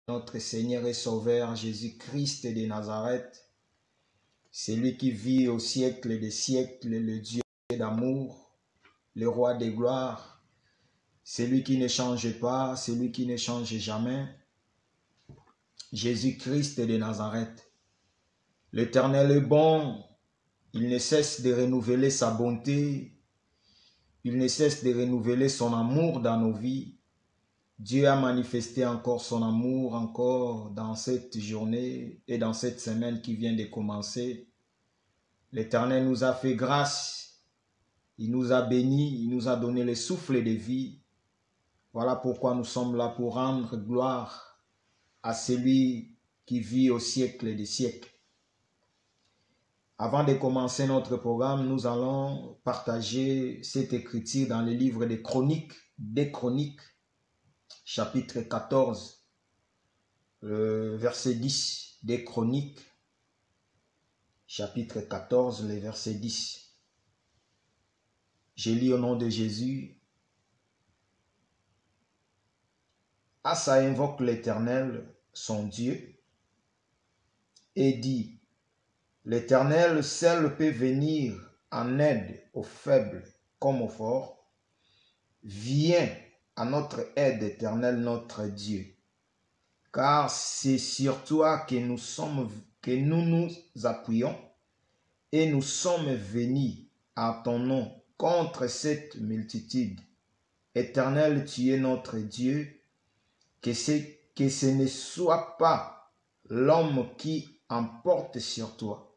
notre Seigneur et Sauveur Jésus-Christ de Nazareth, celui qui vit au siècle des siècles, le Dieu d'amour, le roi des gloires, celui qui ne change pas, celui qui ne change jamais, Jésus-Christ de Nazareth. L'Éternel est bon, il ne cesse de renouveler sa bonté, il ne cesse de renouveler son amour dans nos vies. Dieu a manifesté encore son amour, encore dans cette journée et dans cette semaine qui vient de commencer. L'Éternel nous a fait grâce, il nous a bénis, il nous a donné le souffle de vie. Voilà pourquoi nous sommes là pour rendre gloire à celui qui vit au siècle des siècles. Avant de commencer notre programme, nous allons partager cette écriture dans le livre des Chroniques, chapitre 14, verset 10, des Chroniques, chapitre 14, le verset 10. Je lis au nom de Jésus. Asa invoque l'Éternel, son Dieu, et dit: l'Éternel seul peut venir en aide aux faibles comme aux forts. Viens à notre aide, Éternel, notre Dieu. Car c'est sur toi que nous nous appuyons et nous sommes venus à ton nom contre cette multitude. Éternel, tu es notre Dieu, que ce ne soit pas l'homme qui emporte sur toi.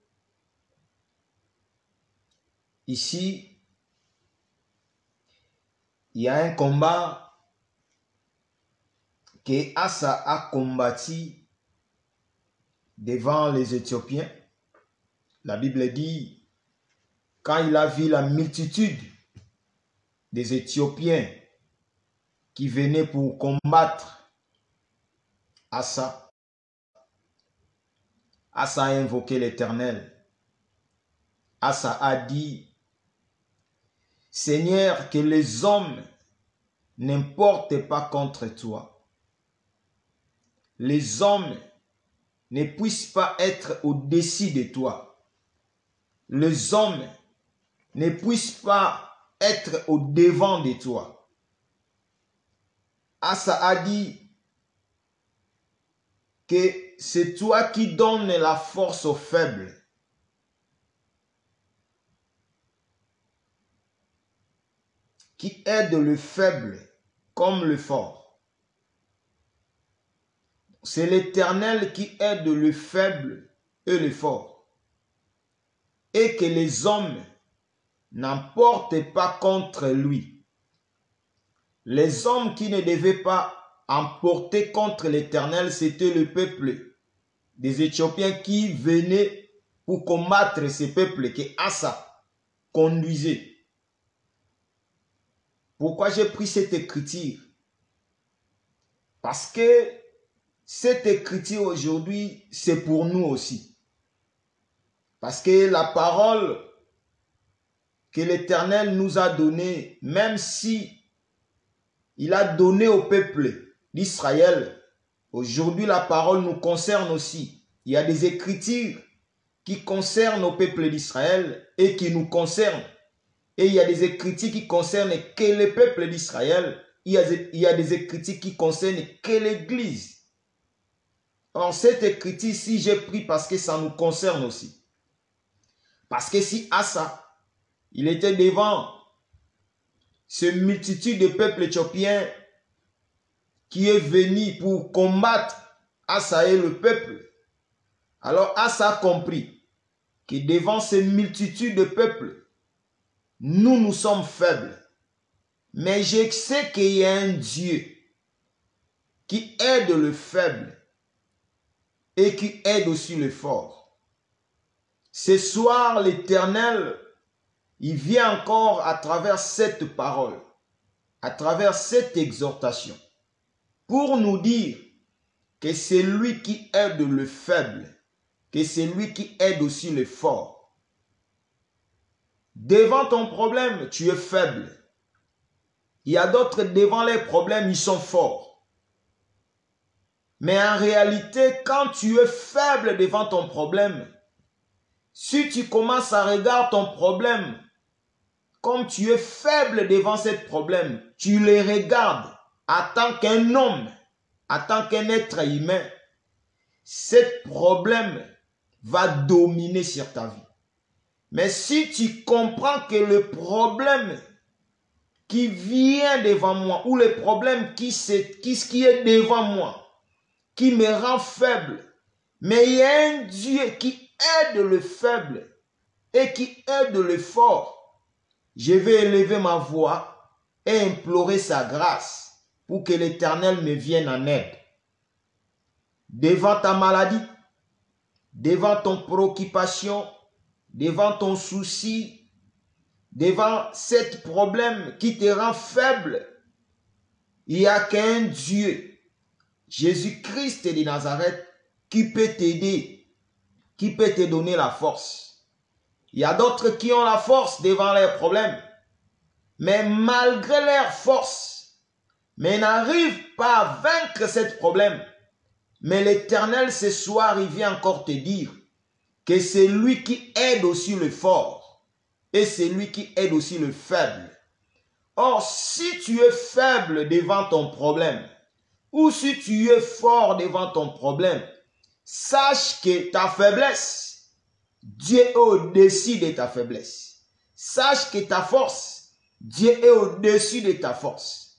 Ici, il y a un combat que Asa a combattu devant les Éthiopiens. La Bible dit, quand il a vu la multitude des Éthiopiens qui venaient pour combattre Asa, Asa a invoqué l'Éternel. Asa a dit: Seigneur, que les hommes n'importent pas contre toi. Les hommes ne puissent pas être au-dessus de toi. Les hommes ne puissent pas être au-devant de toi. Asa a dit que c'est toi qui donnes la force aux faibles. Qui aide le faible comme le fort. C'est l'Éternel qui aide le faible et le fort. Et que les hommes n'emportent pas contre lui. Les hommes qui ne devaient pas emporter contre l'Éternel, c'était le peuple des Éthiopiens qui venaient pour combattre ce peuple que Asa conduisait. Pourquoi j'ai pris cette écriture? Parce que cette écriture aujourd'hui, c'est pour nous aussi. Parce que la parole que l'Éternel nous a donnée, même si il a donné au peuple d'Israël, aujourd'hui la parole nous concerne aussi. Il y a des écritures qui concernent au peuple d'Israël et qui nous concernent. Et il y a des écritures qui concernent que le peuple d'Israël. Il y a des écritures qui concernent que l'Église. Alors cette écriture, si j'ai pris parce que ça nous concerne aussi. Parce que si Asa, il était devant cette multitude de peuples éthiopiens qui est venu pour combattre Asa et le peuple, alors Asa a compris que devant ces multitudes de peuples, nous sommes faibles. Mais je sais qu'il y a un Dieu qui aide le faible et qui aide aussi le fort. Ce soir, l'Éternel, il vient encore à travers cette parole, à travers cette exhortation, pour nous dire que c'est lui qui aide le faible, que c'est lui qui aide aussi le fort. Devant ton problème, tu es faible. Il y a d'autres devant les problèmes, ils sont forts. Mais en réalité, quand tu es faible devant ton problème, si tu commences à regarder ton problème, comme tu es faible devant ce problème, tu les regardes en tant qu'un homme, en tant qu'un être humain, ce problème va dominer sur ta vie. Mais si tu comprends que le problème qui vient devant moi, ou le problème qui est devant moi, qui me rend faible, mais il y a un Dieu qui aide le faible et qui aide le fort, je vais élever ma voix et implorer sa grâce pour que l'Éternel me vienne en aide. Devant ta maladie, devant ton préoccupation, devant ton souci, devant ce problème qui te rend faible, il n'y a qu'un Dieu, Jésus-Christ de Nazareth, qui peut t'aider, qui peut te donner la force. Il y a d'autres qui ont la force devant leurs problèmes, mais malgré leur force, mais n'arrivent pas à vaincre ce problème. Mais l'Éternel ce soir, il vient encore te dire que c'est lui qui aide aussi le fort et c'est lui qui aide aussi le faible. Or, si tu es faible devant ton problème ou si tu es fort devant ton problème, sache que ta faiblesse, Dieu est au-dessus de ta faiblesse. Sache que ta force, Dieu est au-dessus de ta force.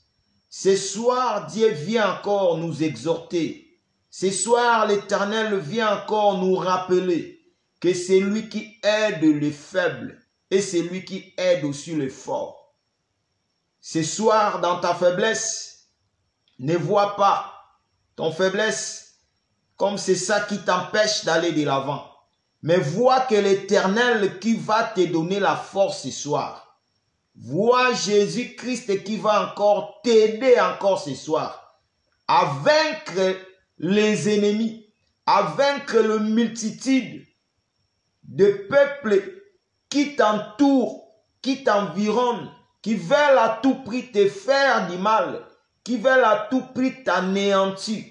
Ce soir, Dieu vient encore nous exhorter. Ce soir, l'Éternel vient encore nous rappeler que c'est lui qui aide les faibles et c'est lui qui aide aussi les forts. Ce soir, dans ta faiblesse, ne vois pas ton faiblesse comme c'est ça qui t'empêche d'aller de l'avant. Mais vois que l'Éternel qui va te donner la force ce soir. Vois Jésus-Christ qui va encore t'aider encore ce soir à vaincre les ennemis, à vaincre la multitude de peuples qui t'entourent, qui t'environnent, qui veulent à tout prix te faire du mal, qui veulent à tout prix t'anéantir.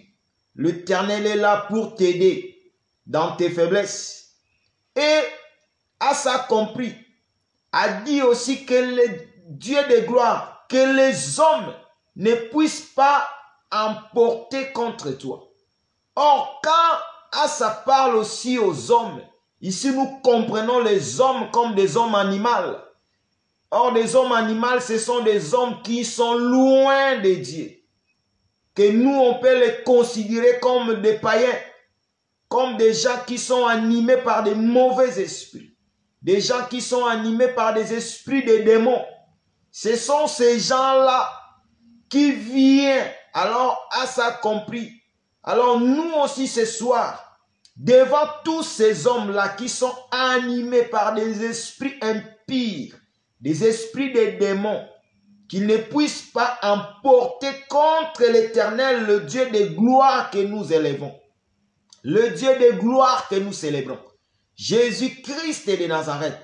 L'Éternel est là pour t'aider dans tes faiblesses. Et Asa compris, a dit aussi que le Dieu de gloire, que les hommes ne puissent pas emporter contre toi. Or, quand Asa parle aussi aux hommes, ici nous comprenons les hommes comme des hommes animaux. Or, des hommes animaux, ce sont des hommes qui sont loin de Dieu. Que nous, on peut les considérer comme des païens, comme des gens qui sont animés par des mauvais esprits, des gens qui sont animés par des esprits de démons. Ce sont ces gens-là qui viennent, alors Asa compris. Alors nous aussi ce soir, devant tous ces hommes-là qui sont animés par des esprits impurs, des esprits de démons, qu'ils ne puissent pas emporter contre l'Éternel, le Dieu de gloire que nous élevons. Le Dieu de gloire que nous célébrons, Jésus-Christ de Nazareth,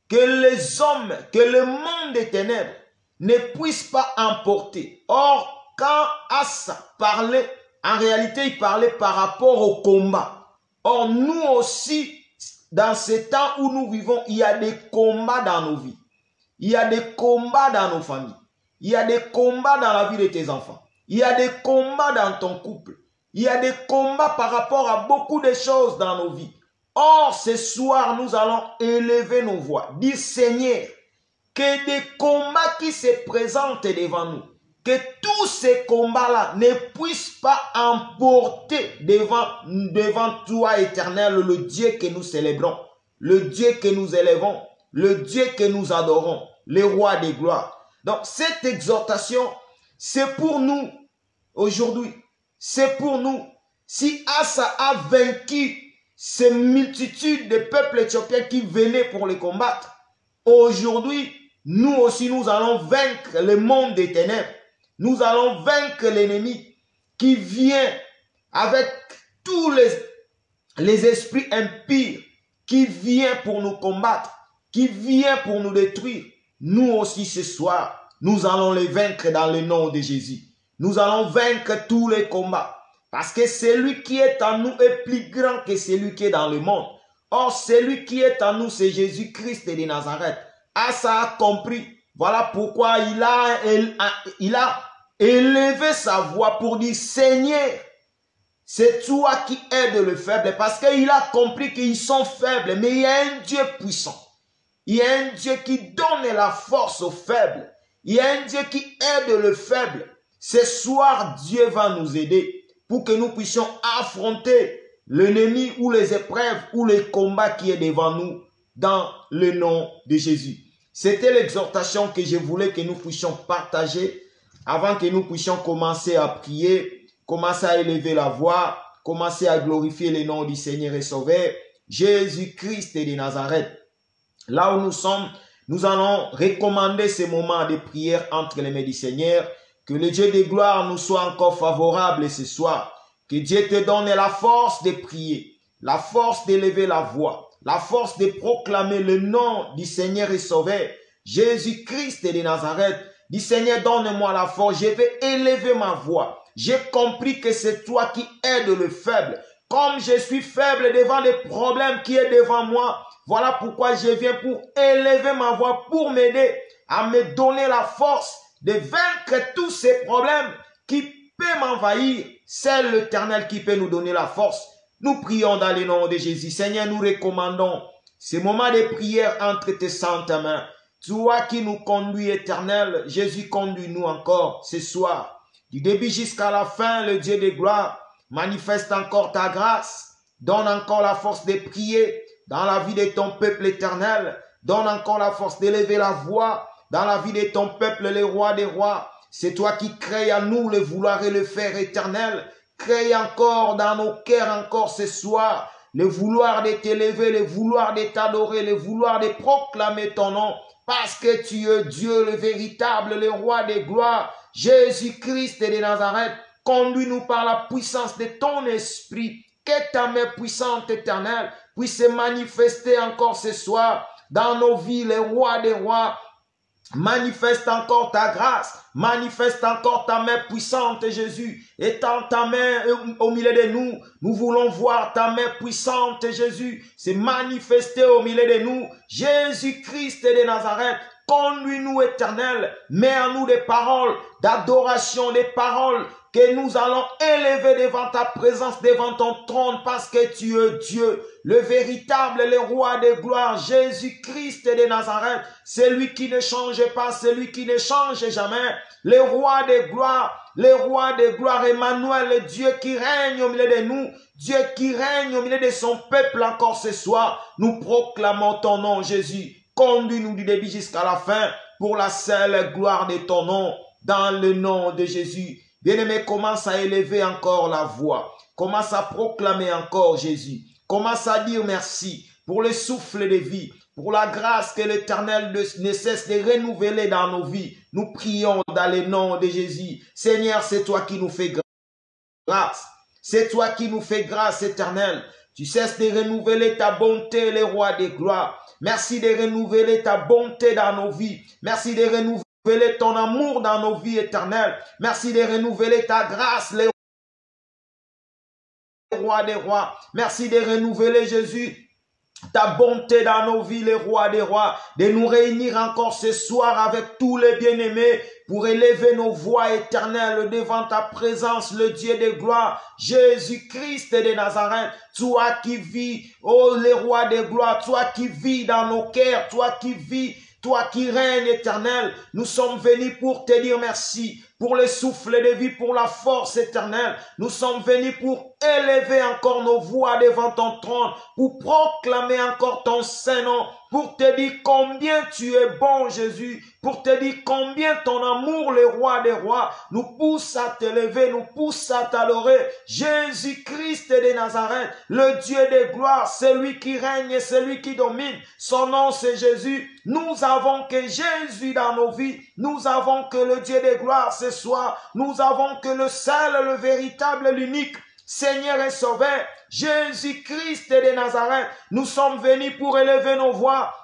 que les hommes, que le monde des ténèbres ne puissent pas emporter. Or, quand Asa parlait, en réalité, il parlait par rapport au combat. Or, nous aussi, dans ce temps où nous vivons, il y a des combats dans nos vies. Il y a des combats dans nos familles. Il y a des combats dans la vie de tes enfants. Il y a des combats dans ton couple. Il y a des combats par rapport à beaucoup de choses dans nos vies. Or, ce soir, nous allons élever nos voix. Dis Seigneur, que des combats qui se présentent devant nous, que tous ces combats-là ne puissent pas emporter devant toi, Éternel, le Dieu que nous célébrons, le Dieu que nous élevons, le Dieu que nous adorons, le roi des gloires. Donc, cette exhortation, c'est pour nous aujourd'hui. C'est pour nous. Si Asa a vaincu ces multitudes de peuples éthiopiens qui venaient pour les combattre, aujourd'hui, nous aussi, nous allons vaincre le monde des ténèbres. Nous allons vaincre l'ennemi qui vient avec tous les esprits impies, qui vient pour nous combattre, qui vient pour nous détruire. Nous aussi, ce soir, nous allons les vaincre dans le nom de Jésus. Nous allons vaincre tous les combats. Parce que celui qui est en nous est plus grand que celui qui est dans le monde. Or, celui qui est en nous, c'est Jésus-Christ de Nazareth. Ah, ça a compris. Voilà pourquoi il a élevé sa voix pour dire, Seigneur, c'est toi qui aides le faible. Parce qu'il a compris qu'ils sont faibles, mais il y a un Dieu puissant. Il y a un Dieu qui donne la force aux faibles. Il y a un Dieu qui aide le faible. Ce soir, Dieu va nous aider pour que nous puissions affronter l'ennemi ou les épreuves ou les combats qui est devant nous dans le nom de Jésus. C'était l'exhortation que je voulais que nous puissions partager avant que nous puissions commencer à prier, commencer à élever la voix, commencer à glorifier le nom du Seigneur et Sauveur, Jésus-Christ de Nazareth. Là où nous sommes, nous allons recommander ces moments de prière entre les mains du Seigneur. Que le Dieu de gloire nous soit encore favorable ce soir. Que Dieu te donne la force de prier, la force d'élever la voix, la force de proclamer le nom du Seigneur et Sauveur, Jésus-Christ de Nazareth. Dis Seigneur, donne-moi la force, je vais élever ma voix. J'ai compris que c'est toi qui aides le faible. Comme je suis faible devant les problèmes qui est devant moi, voilà pourquoi je viens pour élever ma voix, pour m'aider à me donner la force de vaincre tous ces problèmes qui peuvent m'envahir. C'est l'Éternel qui peut nous donner la force. Nous prions dans le nom de Jésus. Seigneur, nous recommandons ces moments de prière entre tes saintes mains. Toi qui nous conduis, Éternel, Jésus, conduis-nous encore ce soir. Du début jusqu'à la fin, le Dieu de gloire, manifeste encore ta grâce. Donne encore la force de prier dans la vie de ton peuple éternel. Donne encore la force d'élever la voix dans la vie de ton peuple, le roi des rois. C'est toi qui crées à nous le vouloir et le faire éternel. Crée encore dans nos cœurs encore ce soir le vouloir de t'élever, le vouloir de t'adorer, le vouloir de proclamer ton nom. Parce que tu es Dieu, le véritable, le roi des gloires, Jésus-Christ de Nazareth. Conduis-nous par la puissance de ton esprit. Que ta main puissante éternelle puisse se manifester encore ce soir dans nos vies, les rois des rois. Manifeste encore ta grâce, manifeste encore ta main puissante, Jésus. Étends ta main au milieu de nous. Nous voulons voir ta main puissante, Jésus, se manifester au milieu de nous. Jésus-Christ de Nazareth, conduis-nous, Éternel. Mets en nous des paroles d'adoration, des paroles que nous allons élever devant ta présence, devant ton trône, parce que tu es Dieu, le véritable, le roi de gloire, Jésus-Christ de Nazareth, celui qui ne change pas, celui qui ne change jamais, le roi de gloire, Emmanuel, le Dieu qui règne au milieu de nous, Dieu qui règne au milieu de son peuple encore ce soir. Nous proclamons ton nom, Jésus. Conduis-nous du début jusqu'à la fin pour la seule gloire de ton nom, dans le nom de Jésus. Bien-aimé, commence à élever encore la voix. Commence à proclamer encore Jésus. Commence à dire merci pour le souffle de vie, pour la grâce que l'Éternel ne cesse de renouveler dans nos vies. Nous prions dans le nom de Jésus. Seigneur, c'est toi qui nous fais grâce. C'est toi qui nous fais grâce, Éternel. Tu cesses de renouveler ta bonté, le roi des gloires. Merci de renouveler ta bonté dans nos vies. Merci de renouveler ton amour dans nos vies éternelles. Merci de renouveler ta grâce, le roi des rois. Merci de renouveler, Jésus, ta bonté dans nos vies, le roi des rois. De nous réunir encore ce soir avec tous les bien-aimés pour élever nos voix éternelles devant ta présence, le Dieu de gloire, Jésus-Christ de Nazareth. Toi qui vis, oh le roi de gloire, toi qui vis dans nos cœurs, toi qui vis, toi qui règnes éternel, nous sommes venus pour te dire merci, pour le souffle de vie, pour la force éternelle. Nous sommes venus pour élever encore nos voix devant ton trône, pour proclamer encore ton Saint-Nom, pour te dire combien tu es bon, Jésus, pour te dire combien ton amour, le roi des rois, nous pousse à t'élever, nous pousse à t'adorer. Jésus-Christ de Nazareth, le Dieu de gloire, celui qui règne et celui qui domine. Son nom, c'est Jésus. Nous avons que Jésus dans nos vies. Nous avons que le Dieu de gloire ce soir. Nous avons que le seul, le véritable, l'unique Seigneur et Sauveur, Jésus-Christ de Nazareth. Nous sommes venus pour élever nos voix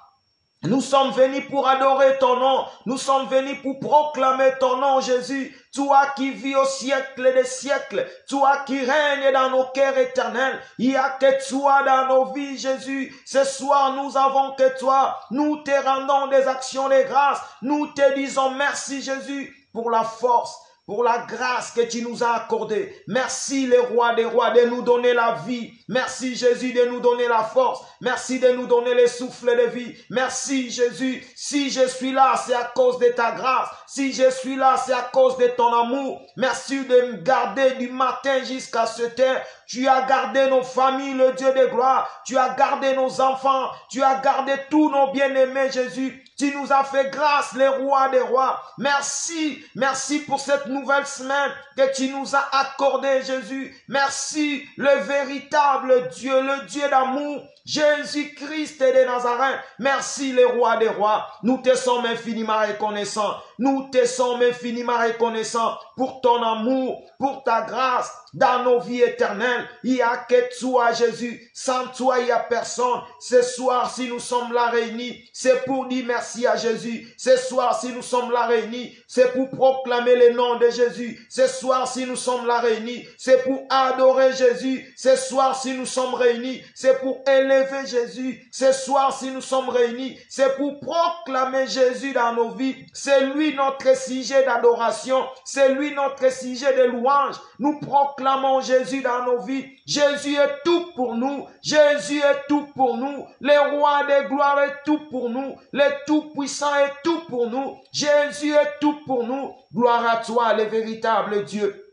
Nous sommes venus pour adorer ton nom. Nous sommes venus pour proclamer ton nom, Jésus. Toi qui vis au siècle des siècles. Toi qui règnes dans nos cœurs éternels. Il n'y a que toi dans nos vies, Jésus. Ce soir, nous avons que toi. Nous te rendons des actions de grâce. Nous te disons merci, Jésus, pour la force, pour la grâce que tu nous as accordée. Merci, le roi des rois, de nous donner la vie. Merci, Jésus, de nous donner la force. Merci de nous donner le souffle de vie. Merci, Jésus. Si je suis là, c'est à cause de ta grâce. Si je suis là, c'est à cause de ton amour. Merci de me garder du matin jusqu'à cette heure. Tu as gardé nos familles, le Dieu de gloire. Tu as gardé nos enfants. Tu as gardé tous nos bien-aimés, Jésus. Tu nous as fait grâce, les rois des rois. Merci, merci pour cette nouvelle semaine que tu nous as accordée, Jésus. Merci, le véritable Dieu, le Dieu d'amour, Jésus-Christ de Nazareth. Merci, les rois des rois. Nous te sommes infiniment reconnaissants. Nous te sommes infiniment reconnaissants pour ton amour, pour ta grâce dans nos vies éternelles. Il n'y a que toi, Jésus. Sans toi, il n'y a personne. Ce soir, si nous sommes là réunis, c'est pour dire merci à Jésus. Ce soir, si nous sommes là réunis, c'est pour proclamer le nom de Jésus. Ce soir, si nous sommes là réunis, c'est pour adorer Jésus. Ce soir, si nous sommes réunis, c'est pour élever Jésus. Ce soir, si nous sommes réunis, c'est pour proclamer Jésus dans nos vies. C'est lui notre sujet d'adoration. C'est lui notre sujet de louange. Nous proclamons Jésus dans nos vies. Jésus est tout pour nous. Jésus est tout pour nous. Le roi de gloire est tout pour nous. Le tout-puissant est tout pour nous. Jésus est tout pour nous. Gloire à toi, le véritable Dieu.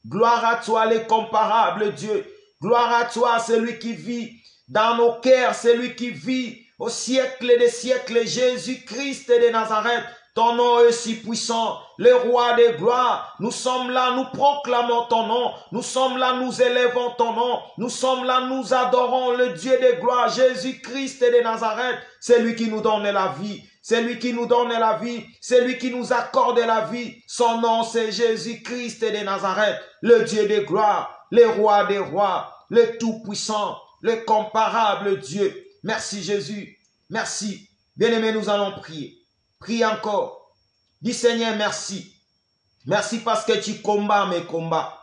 Gloire à toi, l'incomparable Dieu. Gloire à toi, celui qui vit dans nos cœurs, celui qui vit au siècle des siècles, Jésus-Christ de Nazareth. Ton nom est si puissant, le roi des gloires. Nous sommes là, nous proclamons ton nom. Nous sommes là, nous élevons ton nom. Nous sommes là, nous adorons le Dieu des gloires, Jésus-Christ de Nazareth. C'est lui qui nous donne la vie. C'est lui qui nous donne la vie. C'est lui qui nous accorde la vie. Son nom, c'est Jésus-Christ de Nazareth, le Dieu des gloires, le roi des rois, le tout-puissant, le comparable Dieu. Merci Jésus. Merci. Bien-aimés, nous allons prier. Prie encore. Dis Seigneur, merci. Merci parce que tu combats mes combats.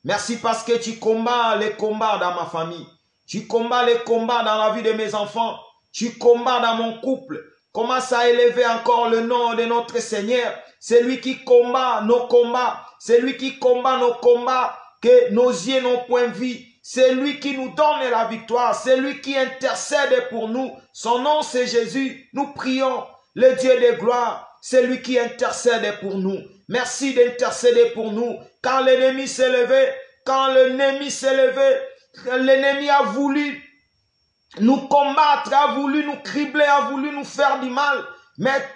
Merci parce que tu combats les combats dans ma famille. Tu combats les combats dans la vie de mes enfants. Tu combats dans mon couple. Commence à élever encore le nom de notre Seigneur. C'est lui qui combat nos combats. C'est lui qui combat nos combats que nos yeux n'ont point vu. C'est lui qui nous donne la victoire. C'est lui qui intercède pour nous. Son nom c'est Jésus. Nous prions. Le Dieu de gloire, c'est lui qui intercède pour nous. Merci d'intercéder pour nous. Quand l'ennemi s'est levé, l'ennemi a voulu nous combattre, a voulu nous cribler, a voulu nous faire du mal. Mais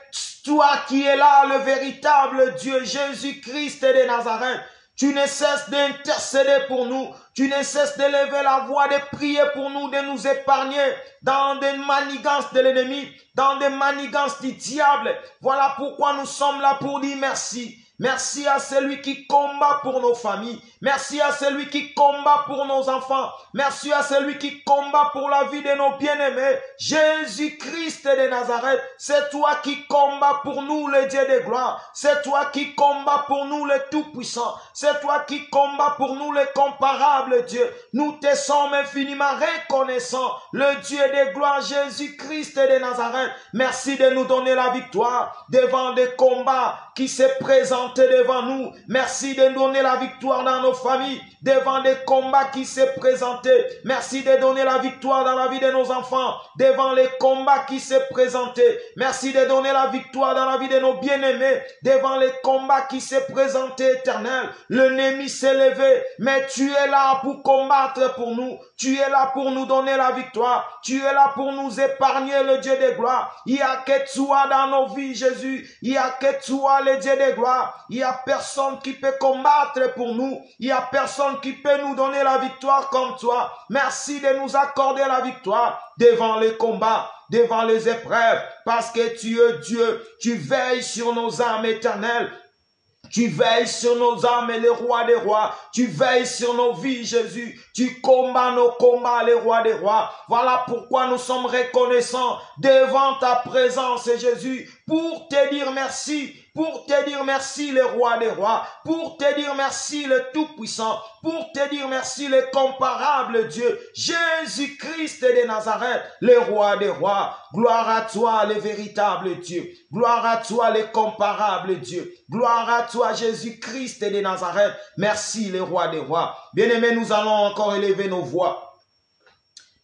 toi qui es là, le véritable Dieu, Jésus-Christ de Nazareth, tu ne cesses d'intercéder pour nous. Tu ne cesses d'élever la voix, de prier pour nous, de nous épargner dans des manigances de l'ennemi, dans des manigances du diable. Voilà pourquoi nous sommes là pour dire merci. Merci à celui qui combat pour nos familles. Merci à celui qui combat pour nos enfants. Merci à celui qui combat pour la vie de nos bien-aimés. Jésus-Christ de Nazareth, c'est toi qui combats pour nous, le Dieu de gloire. C'est toi qui combats pour nous, le Tout-Puissant. C'est toi qui combats pour nous, le comparable Dieu. Nous te sommes infiniment reconnaissants, le Dieu de gloire, Jésus-Christ de Nazareth. Merci de nous donner la victoire devant des combats qui se présentent devant nous. Merci de donner la victoire dans nos familles, devant des combats qui se présentaient. Merci de donner la victoire dans la vie de nos enfants, devant les combats qui se présentaient. Merci de donner la victoire dans la vie de nos bien-aimés, devant les combats qui se présentaient éternels. L'ennemi s'est levé, mais tu es là pour combattre pour nous. Tu es là pour nous donner la victoire. Tu es là pour nous épargner, le Dieu de gloire. Il n'y a que toi dans nos vies, Jésus. Il n'y a que toi, le Dieu de gloire. Il n'y a personne qui peut combattre pour nous. Il n'y a personne qui peut nous donner la victoire comme toi. Merci de nous accorder la victoire devant les combats, devant les épreuves, parce que tu es Dieu. Tu veilles sur nos âmes éternelles. Tu veilles sur nos âmes, les rois des rois. Tu veilles sur nos vies, Jésus. Tu combats nos combats, les rois des rois. Voilà pourquoi nous sommes reconnaissants devant ta présence, Jésus, pour te dire merci. Pour te dire merci, le roi des rois. Pour te dire merci, le Tout-Puissant. Pour te dire merci, le comparable Dieu. Jésus-Christ de Nazareth, le roi des rois. Gloire à toi, le véritable Dieu. Gloire à toi, le comparable Dieu. Gloire à toi, Jésus-Christ de Nazareth. Merci, le roi des rois. Bien-aimés, nous allons encore élever nos voix.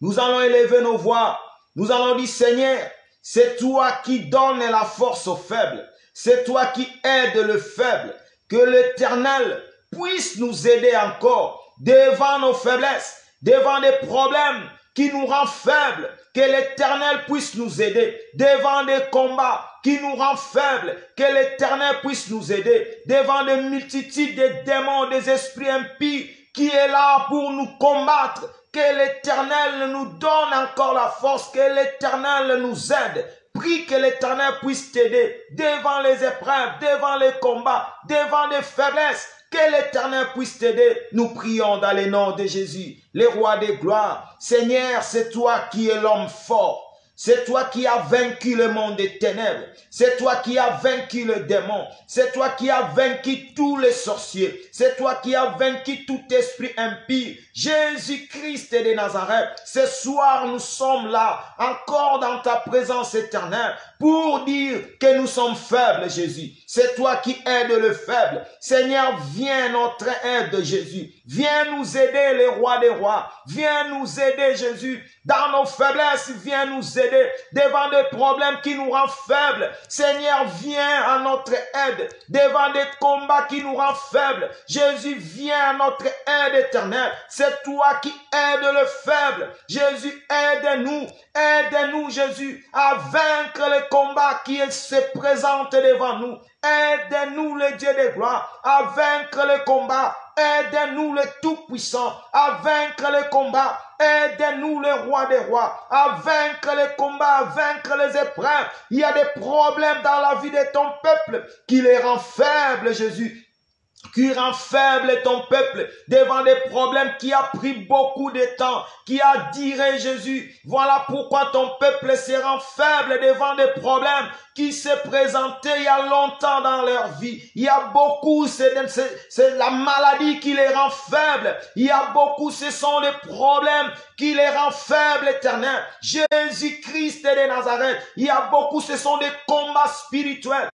Nous allons élever nos voix. Nous allons dire, Seigneur, c'est toi qui donnes la force aux faibles. C'est toi qui aides le faible. Que l'Éternel puisse nous aider encore devant nos faiblesses, devant des problèmes qui nous rendent faibles. Que l'Éternel puisse nous aider devant des combats qui nous rendent faibles. Que l'Éternel puisse nous aider devant des multitudes de démons, des esprits impies qui est là pour nous combattre. Que l'Éternel nous donne encore la force. Que l'Éternel nous aide. Prie que l'Éternel puisse t'aider devant les épreuves, devant les combats, devant les faiblesses. Que l'Éternel puisse t'aider. Nous prions dans le nom de Jésus, le roi des gloires. Seigneur, c'est toi qui es l'homme fort. C'est toi qui as vaincu le monde des ténèbres. C'est toi qui as vaincu le démon. C'est toi qui as vaincu tous les sorciers. C'est toi qui as vaincu tout esprit impie. Jésus-Christ de Nazareth, ce soir nous sommes là, encore dans ta présence éternelle, pour dire que nous sommes faibles, Jésus. C'est toi qui aides le faible. Seigneur, viens notre aide, Jésus. Viens nous aider, les rois des rois. Viens nous aider, Jésus. Dans nos faiblesses, viens nous aider devant des problèmes qui nous rendent faibles. Seigneur, viens à notre aide devant des combats qui nous rendent faibles. Jésus, viens à notre aide éternelle. C'est toi qui aides le faible. Jésus, aide-nous. Aide-nous, Jésus, à vaincre les combats qui se présentent devant nous. Aide-nous, le Dieu de gloire, à vaincre les combats. Aide-nous, le Tout-Puissant, à vaincre les combats. Aide-nous, le roi des rois, à vaincre les combats, à vaincre les épreuves. Il y a des problèmes dans la vie de ton peuple qui les rend faibles, Jésus. Qui rend faible ton peuple devant des problèmes qui a pris beaucoup de temps, qui a duré, Jésus. Voilà pourquoi ton peuple se rend faible devant des problèmes qui se présentaient il y a longtemps dans leur vie. Il y a beaucoup, c'est la maladie qui les rend faibles. Il y a beaucoup, ce sont les problèmes qui les rend faibles, éternel. Jésus-Christ de Nazareth. Il y a beaucoup, ce sont des combats spirituels.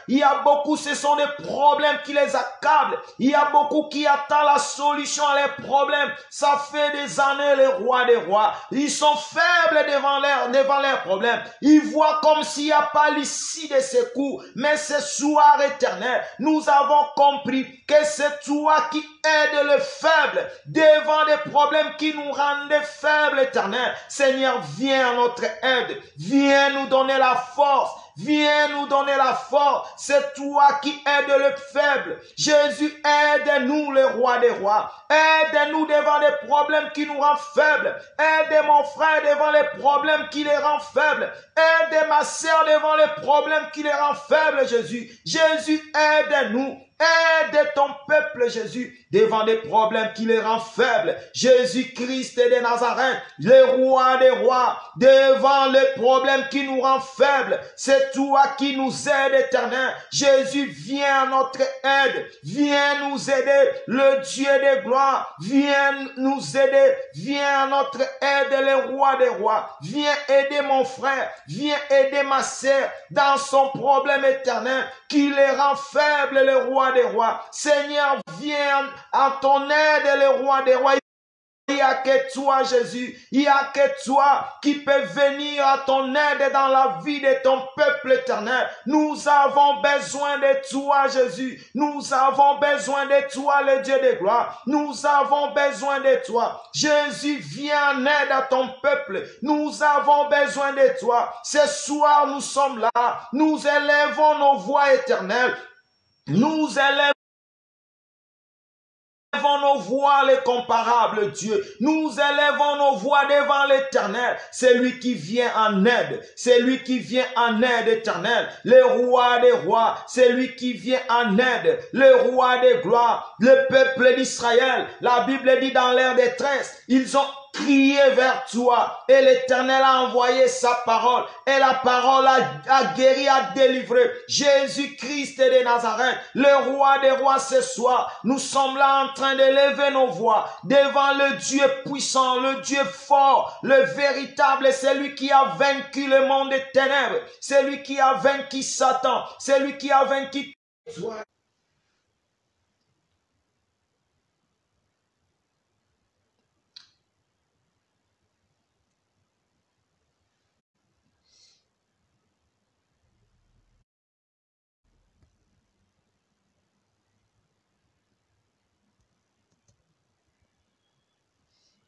Il y a beaucoup, ce sont des problèmes qui les accablent. Il y a beaucoup qui attendent la solution à leurs problèmes. Ça fait des années, les rois des rois. Ils sont faibles devant leurs problèmes. Ils voient comme s'il n'y a pas l'issue de secours. Mais ce soir éternel, nous avons compris que c'est toi qui aides le faible devant des problèmes qui nous rendent faibles, éternel. Seigneur, viens à notre aide. Viens nous donner la force. Viens nous donner la force. C'est toi qui aides le faible. Jésus, aide-nous, le roi des rois. Aide-nous devant les problèmes qui nous rendent faibles. Aide mon frère devant les problèmes qui les rendent faibles. Aide ma sœur devant les problèmes qui les rendent faibles, Jésus. Jésus, aide-nous. Aide ton peuple, Jésus, devant des problèmes qui les rendent faibles. Jésus-Christ de Nazareth, le roi des rois, devant les problèmes qui nous rendent faibles. C'est toi qui nous aides, éternel. Jésus, viens à notre aide. Viens nous aider, le Dieu de gloire. Viens nous aider. Viens à notre aide, le roi des rois. Viens aider mon frère. Viens aider ma sœur dans son problème éternel qui les rend faibles, le roi des rois. Seigneur, viens à ton aide, le roi des rois. Il n'y a que toi, Jésus. Il n'y a que toi qui peux venir à ton aide dans la vie de ton peuple éternel. Nous avons besoin de toi, Jésus. Nous avons besoin de toi, le Dieu de gloire. Nous avons besoin de toi. Jésus, viens en aide à ton peuple. Nous avons besoin de toi. Ce soir, nous sommes là. Nous élevons nos voix éternelles. Nous élevons élevons nos voix les comparables, Dieu. Nous élevons nos voix devant l'Éternel. C'est lui qui vient en aide. C'est lui qui vient en aide, Éternel. Le roi des rois, c'est lui qui vient en aide. Le roi des gloires, le peuple d'Israël. La Bible dit dans leur détresse, ils ont crié vers toi et l'Éternel a envoyé sa parole et la parole a guéri, a délivré. Jésus-Christ de Nazareth, le roi des rois, ce soir, nous sommes là en train d'élever nos voix devant le Dieu puissant, le Dieu fort, le véritable, c'est lui qui a vaincu le monde des ténèbres, c'est lui qui a vaincu Satan, c'est lui qui a vaincu toi.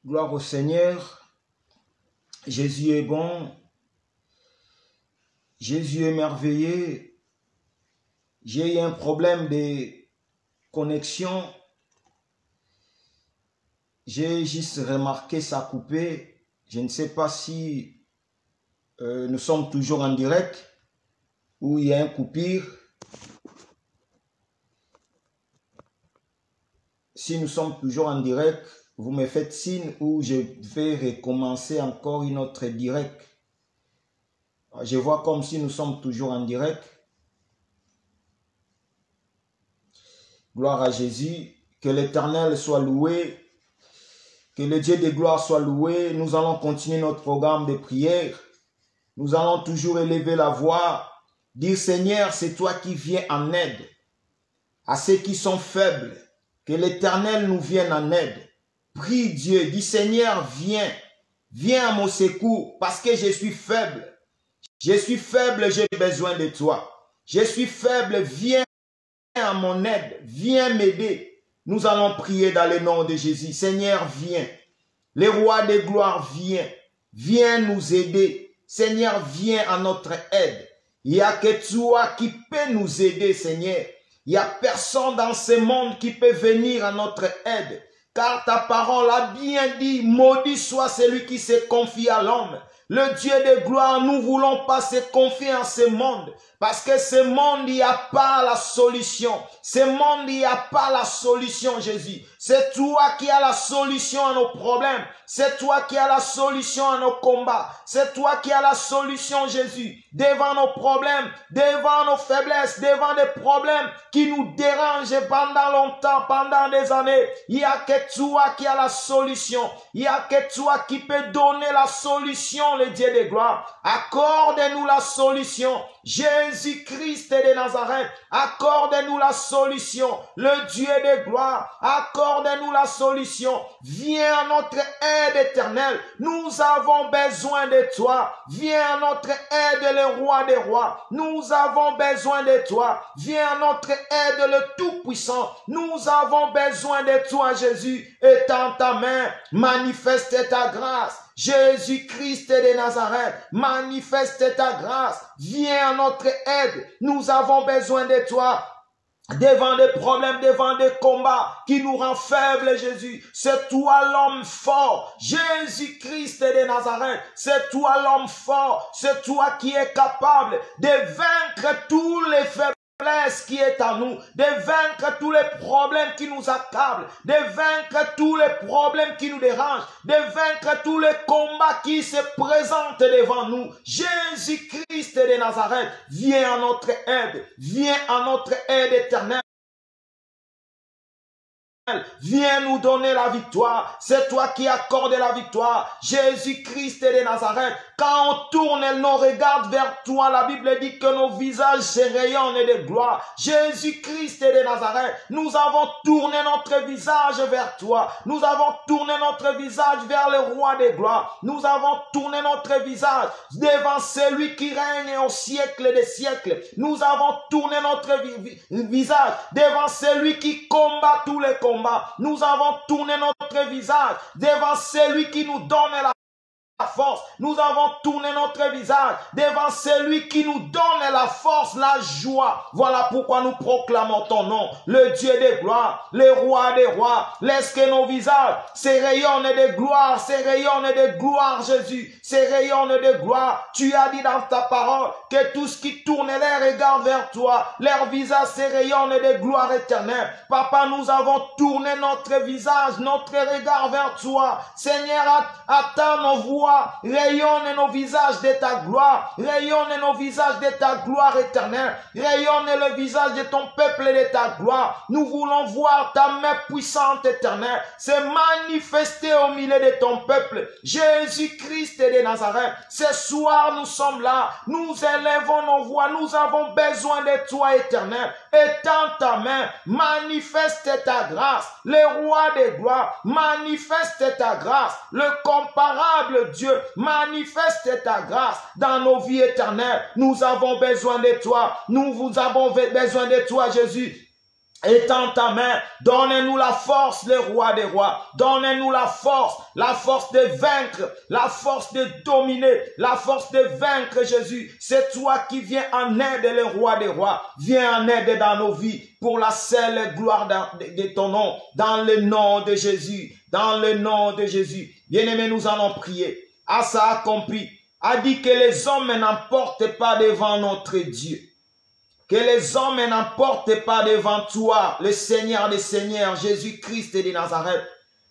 Gloire au Seigneur. Jésus est bon. Jésus est merveilleux. J'ai eu un problème de connexion. J'ai juste remarqué ça coupé. Je ne sais pas si nous sommes toujours en direct ou il y a un coupure. Si nous sommes toujours en direct, vous me faites signe ou je vais recommencer encore une autre direct. Je vois comme si nous sommes toujours en direct. Gloire à Jésus. Que l'Éternel soit loué. Que le Dieu de gloire soit loué. Nous allons continuer notre programme de prière. Nous allons toujours élever la voix. Dire Seigneur, c'est toi qui viens en aide à ceux qui sont faibles. Que l'Éternel nous vienne en aide. Prie Dieu, dis Seigneur, viens. Viens à mon secours parce que je suis faible. Je suis faible, j'ai besoin de toi. Je suis faible, viens à mon aide. Viens m'aider. Nous allons prier dans le nom de Jésus. Seigneur, viens. Le roi de gloire, viens. Viens nous aider. Seigneur, viens à notre aide. Il n'y a que toi qui peux nous aider, Seigneur. Il n'y a personne dans ce monde qui peut venir à notre aide. Car ta parole a bien dit, maudit soit celui qui se confie à l'homme. Le Dieu de gloire, nous ne voulons pas se confier en ce monde. Parce que ce monde, il n'y a pas la solution. Ce monde, il n'y a pas la solution, Jésus. C'est toi qui as la solution à nos problèmes. C'est toi qui as la solution à nos combats. C'est toi qui as la solution, Jésus. Devant nos problèmes, devant nos faiblesses, devant des problèmes qui nous dérangent pendant longtemps, pendant des années. Il n'y a que toi qui as la solution. Il n'y a que toi qui peux donner la solution, le Dieu de gloire. Accorde-nous la solution. Jésus-Christ de Nazareth, accorde-nous la solution. Le Dieu de gloire, accorde-nous la solution. Viens à notre aide éternelle. Nous avons besoin de toi. Viens à notre aide, le roi des rois. Nous avons besoin de toi. Viens à notre aide, le Tout-Puissant. Nous avons besoin de toi, Jésus. Étends ta main, manifeste ta grâce. Jésus-Christ de Nazareth, manifeste ta grâce. Viens à notre aide. Nous avons besoin de toi. Devant des problèmes, devant des combats qui nous rend faibles, Jésus. C'est toi l'homme fort. Jésus-Christ de Nazareth. C'est toi l'homme fort. C'est toi qui es capable de vaincre tous les faiblesses qui est en nous, de vaincre tous les problèmes qui nous accablent, de vaincre tous les problèmes qui nous dérangent, de vaincre tous les combats qui se présentent devant nous. Jésus-Christ de Nazareth, viens à notre aide, viens à notre aide éternelle. Viens nous donner la victoire. C'est toi qui accordes la victoire. Jésus-Christ de Nazareth. Quand on tourne nos regards vers toi, la Bible dit que nos visages se rayonnent de gloire. Jésus-Christ de Nazareth. Nous avons tourné notre visage vers toi. Nous avons tourné notre visage vers le roi des gloires. Nous avons tourné notre visage devant celui qui règne au siècle des siècles. Nous avons tourné notre visage devant celui qui combat tous les combats. Nous avons tourné notre visage devant celui qui nous donne la la force. Nous avons tourné notre visage devant celui qui nous donne la force, la joie. Voilà pourquoi nous proclamons ton nom, le Dieu des gloires, le roi des rois. Laisse que nos visages se rayonnent de gloire, se rayonnent de gloire, Jésus, se rayonnent de gloire. Tu as dit dans ta parole que tous qui tournent les regards vers toi, leur visage se rayonne de gloire éternelle. Papa, nous avons tourné notre visage, notre regard vers toi. Seigneur, attends nos voix. Rayonne nos visages de ta gloire, rayonne nos visages de ta gloire éternelle, rayonne le visage de ton peuple et de ta gloire. Nous voulons voir ta main puissante éternelle se manifester au milieu de ton peuple. Jésus-Christ de Nazareth, ce soir nous sommes là, nous élevons nos voix, nous avons besoin de toi éternel. Étends ta main, manifeste ta grâce, le roi des gloires, manifeste ta grâce, le comparable Dieu, manifeste ta grâce dans nos vies éternelles. Nous avons besoin de toi. Nous avons besoin de toi, Jésus. Étends ta main, donne-nous la force, le roi des rois. Donne-nous la force de vaincre, la force de dominer, la force de vaincre, Jésus. C'est toi qui viens en aide, le roi des rois. Viens en aide dans nos vies pour la seule gloire de ton nom, dans le nom de Jésus, dans le nom de Jésus. Bien-aimés, nous allons prier. Asa accompli a dit que les hommes n'emportent pas devant notre Dieu. Que les hommes n'emportent pas devant toi, le Seigneur des Seigneurs, Jésus-Christ de Nazareth.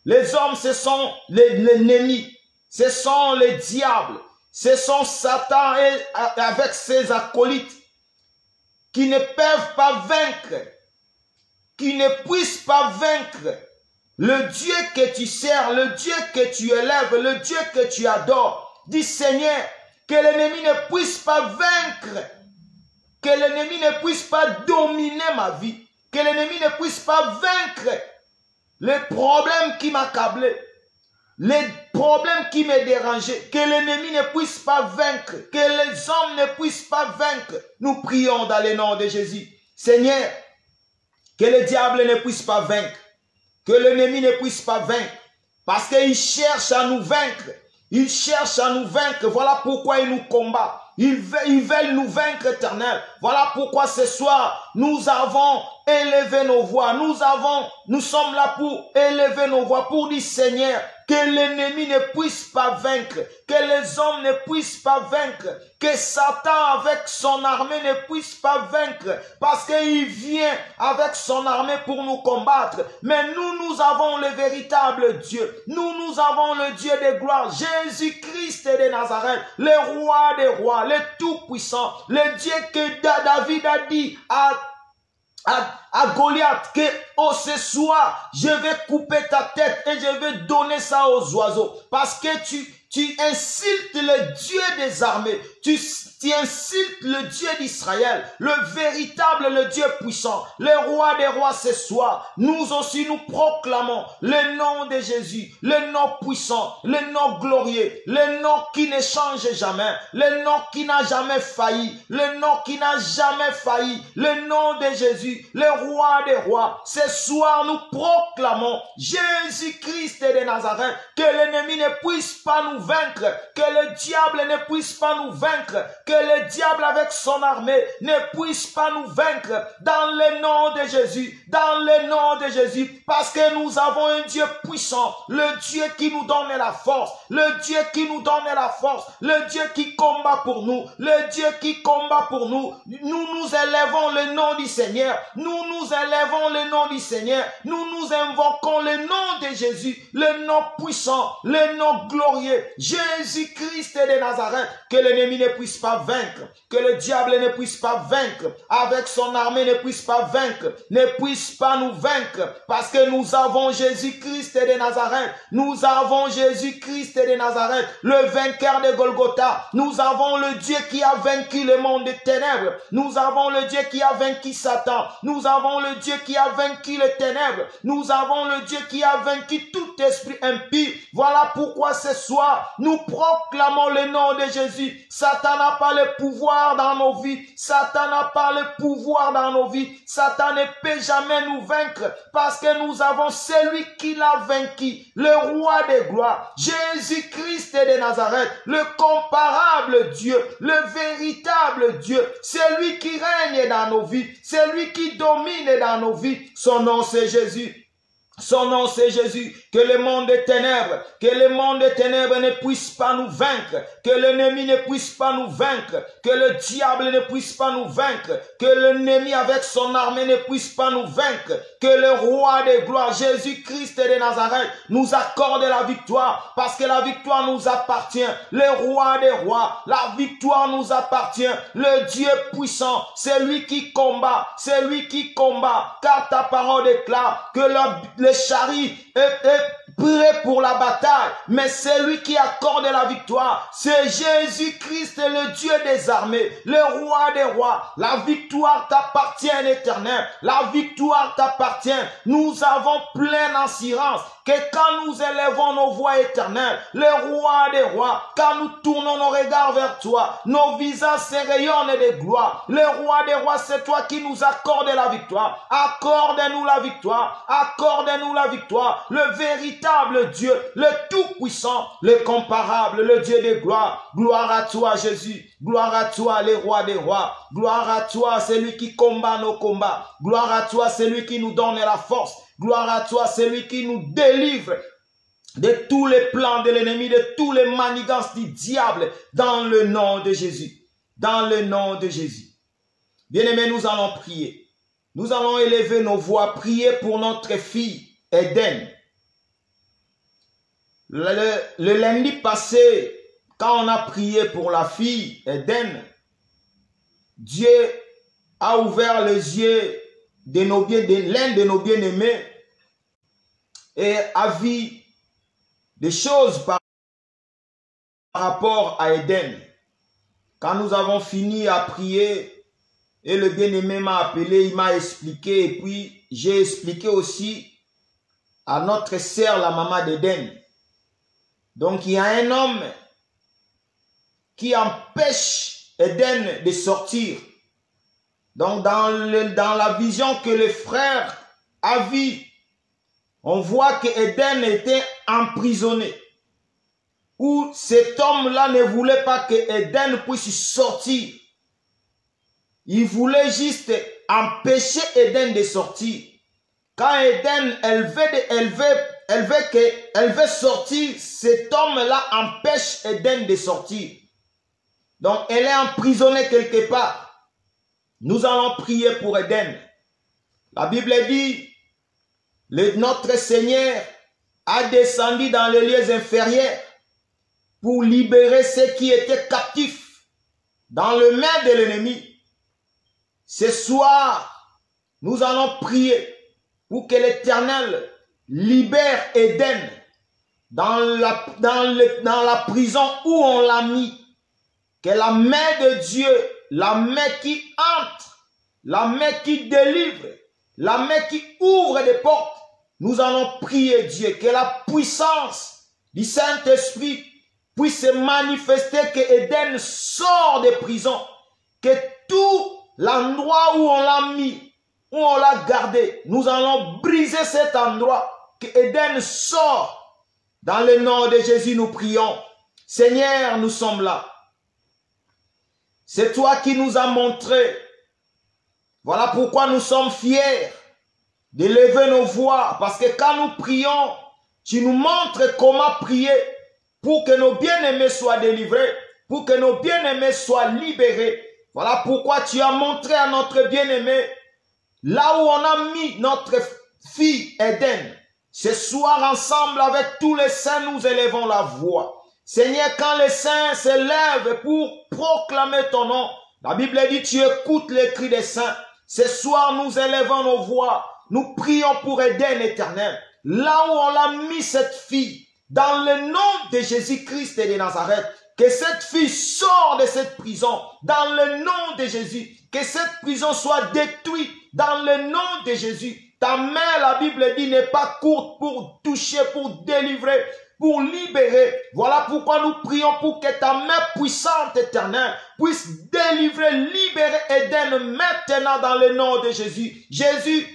Les hommes, ce sont l'ennemi, ce sont les diables, ce sont Satan avec ses acolytes qui ne peuvent pas vaincre, qui ne puissent pas vaincre le Dieu que tu sers, le Dieu que tu élèves, le Dieu que tu adores. Dis Seigneur, que l'ennemi ne puisse pas vaincre, que l'ennemi ne puisse pas dominer ma vie, que l'ennemi ne puisse pas vaincre les problèmes qui m'accablaient, les problèmes qui me dérangeaient, que l'ennemi ne puisse pas vaincre, que les hommes ne puissent pas vaincre. Nous prions dans le nom de Jésus. Seigneur, que le diable ne puisse pas vaincre, que l'ennemi ne puisse pas vaincre, parce qu'il cherche à nous vaincre. Il cherche à nous vaincre. Voilà pourquoi il nous combat. Ils veulent nous vaincre, éternel. Voilà pourquoi ce soir, nous avons élevé nos voix. Nous sommes là pour élever nos voix, pour dire Seigneur, que l'ennemi ne puisse pas vaincre, que les hommes ne puissent pas vaincre, que Satan avec son armée ne puisse pas vaincre, parce qu'il vient avec son armée pour nous combattre. Mais nous avons le véritable Dieu. Nous avons le Dieu de gloire, Jésus-Christ de Nazareth, le roi des rois, le tout-puissant, le Dieu que David a dit à Goliath que ce soir je vais couper ta tête et je vais donner ça aux oiseaux, parce que tu insultes le Dieu des armées, tu insultes le Dieu d'Israël, le véritable, le Dieu puissant, le roi des rois. Ce soir, nous aussi nous proclamons le nom de Jésus, le nom puissant, le nom glorieux, le nom qui ne change jamais, le nom qui n'a jamais failli, le nom qui n'a jamais failli, le nom de Jésus, le roi des rois. Ce soir, nous proclamons Jésus-Christ de Nazareth, que l'ennemi ne puisse pas nous vaincre, que le diable ne puisse pas nous vaincre, que le diable avec son armée ne puisse pas nous vaincre, dans le nom de Jésus, dans le nom de Jésus, parce que nous avons un Dieu puissant, le Dieu qui nous donne la force, le Dieu qui nous donne la force, le Dieu qui combat pour nous, le Dieu qui combat pour nous. Nous élevons le nom du Seigneur, nous élevons le nom du Seigneur, nous invoquons le nom de Jésus, le nom puissant, le nom glorieux, Jésus-Christ de Nazareth, que l'ennemi ne puisse pas vaincre, que le diable ne puisse pas vaincre, avec son armée ne puisse pas vaincre, ne puisse pas nous vaincre, parce que nous avons Jésus-Christ de Nazareth, nous avons Jésus-Christ de Nazareth, le vainqueur de Golgotha, nous avons le Dieu qui a vaincu le monde des ténèbres, nous avons le Dieu qui a vaincu Satan, nous avons le Dieu qui a vaincu les ténèbres, nous avons le Dieu qui a vaincu tout esprit impie. Voilà pourquoi ce soir, nous proclamons le nom de Jésus. Satan n'a pas le pouvoir dans nos vies. Satan n'a pas le pouvoir dans nos vies. Satan ne peut jamais nous vaincre parce que nous avons celui qui l'a vaincu, le roi des gloires, Jésus-Christ de Nazareth, le comparable Dieu, le véritable Dieu, celui qui règne dans nos vies, celui qui domine dans nos vies. Son nom c'est Jésus. Son nom c'est Jésus. Que le monde des ténèbres, ne puisse pas nous vaincre, que l'ennemi ne puisse pas nous vaincre, que le diable ne puisse pas nous vaincre, que l'ennemi avec son armée ne puisse pas nous vaincre, que le roi des gloires, Jésus-Christ de Nazareth, nous accorde la victoire, parce que la victoire nous appartient, le roi des rois, la victoire nous appartient, le Dieu puissant, c'est lui qui combat, car ta parole déclare que le chariot est prêt pour la bataille, mais c'est lui qui accorde la victoire. C'est Jésus-Christ, le Dieu des armées, le roi des rois. La victoire t'appartient, l'Éternel. La victoire t'appartient. Nous avons pleine assurance que quand nous élevons nos voix éternelles, le roi des rois, quand nous tournons nos regards vers toi, nos visages se rayonnent de gloire. Le roi des rois, c'est toi qui nous accordes la victoire. Accorde-nous la victoire. Accorde-nous la victoire. Le véritable Dieu, le tout-puissant, le comparable, le Dieu de gloire. Gloire à toi, Jésus. Gloire à toi, le roi des rois. Gloire à toi, celui qui combat nos combats. Gloire à toi, celui qui nous donne la force. Gloire à toi, celui qui nous délivre de tous les plans de l'ennemi, de tous les manigances du diable, dans le nom de Jésus. Dans le nom de Jésus. Bien-aimés, nous allons prier. Nous allons élever nos voix, prier pour notre fille, Eden. Le lundi passé, quand on a prié pour la fille, Eden, Dieu a ouvert les yeux de l'un de nos bien-aimés et a vu des choses par rapport à Eden. Quand nous avons fini à prier et le bien-aimé m'a appelé, il m'a expliqué et puis j'ai expliqué aussi à notre sœur, la maman d'Eden. Donc il y a un homme qui empêche Eden de sortir. Donc dans la vision que le frère a vue, on voit que Eden était emprisonné. Où cet homme-là ne voulait pas que Eden puisse sortir. Il voulait juste empêcher Eden de sortir. Quand Eden, elle veut sortir, cet homme-là empêche Eden de sortir. Donc elle est emprisonnée quelque part. Nous allons prier pour Eden. La Bible dit, notre Seigneur a descendu dans les lieux inférieurs pour libérer ceux qui étaient captifs dans le main de l'ennemi. Ce soir, nous allons prier pour que l'Éternel libère Eden dans la prison où on l'a mis. Que la main de Dieu, la main qui entre, la main qui délivre, la main qui ouvre des portes, nous allons prier Dieu, que la puissance du Saint-Esprit puisse se manifester, que Eden sort de prison, que tout l'endroit où on l'a mis, où on l'a gardé, nous allons briser cet endroit, que Eden sort. Dans le nom de Jésus, nous prions. Seigneur, nous sommes là. C'est toi qui nous as montré. Voilà pourquoi nous sommes fiers d'élever nos voix. Parce que quand nous prions, tu nous montres comment prier pour que nos bien-aimés soient délivrés, pour que nos bien-aimés soient libérés. Voilà pourquoi tu as montré à notre bien-aimé, là où on a mis notre fille Eden. Ce soir, ensemble avec tous les saints, nous élevons la voix. Seigneur, quand les saints se lèvent pour proclamer ton nom, la Bible dit, tu écoutes les cris des saints. Ce soir, nous élevons nos voix. Nous prions pour Eden, éternel. Là où on a mis cette fille, dans le nom de Jésus-Christ de Nazareth, que cette fille sorte de cette prison, dans le nom de Jésus. Que cette prison soit détruite, dans le nom de Jésus. Ta main, la Bible dit, n'est pas courte pour toucher, pour délivrer. pour libérer. Voilà pourquoi nous prions pour que ta main puissante, éternelle, puisse délivrer, libérer Éden maintenant dans le nom de Jésus. Jésus,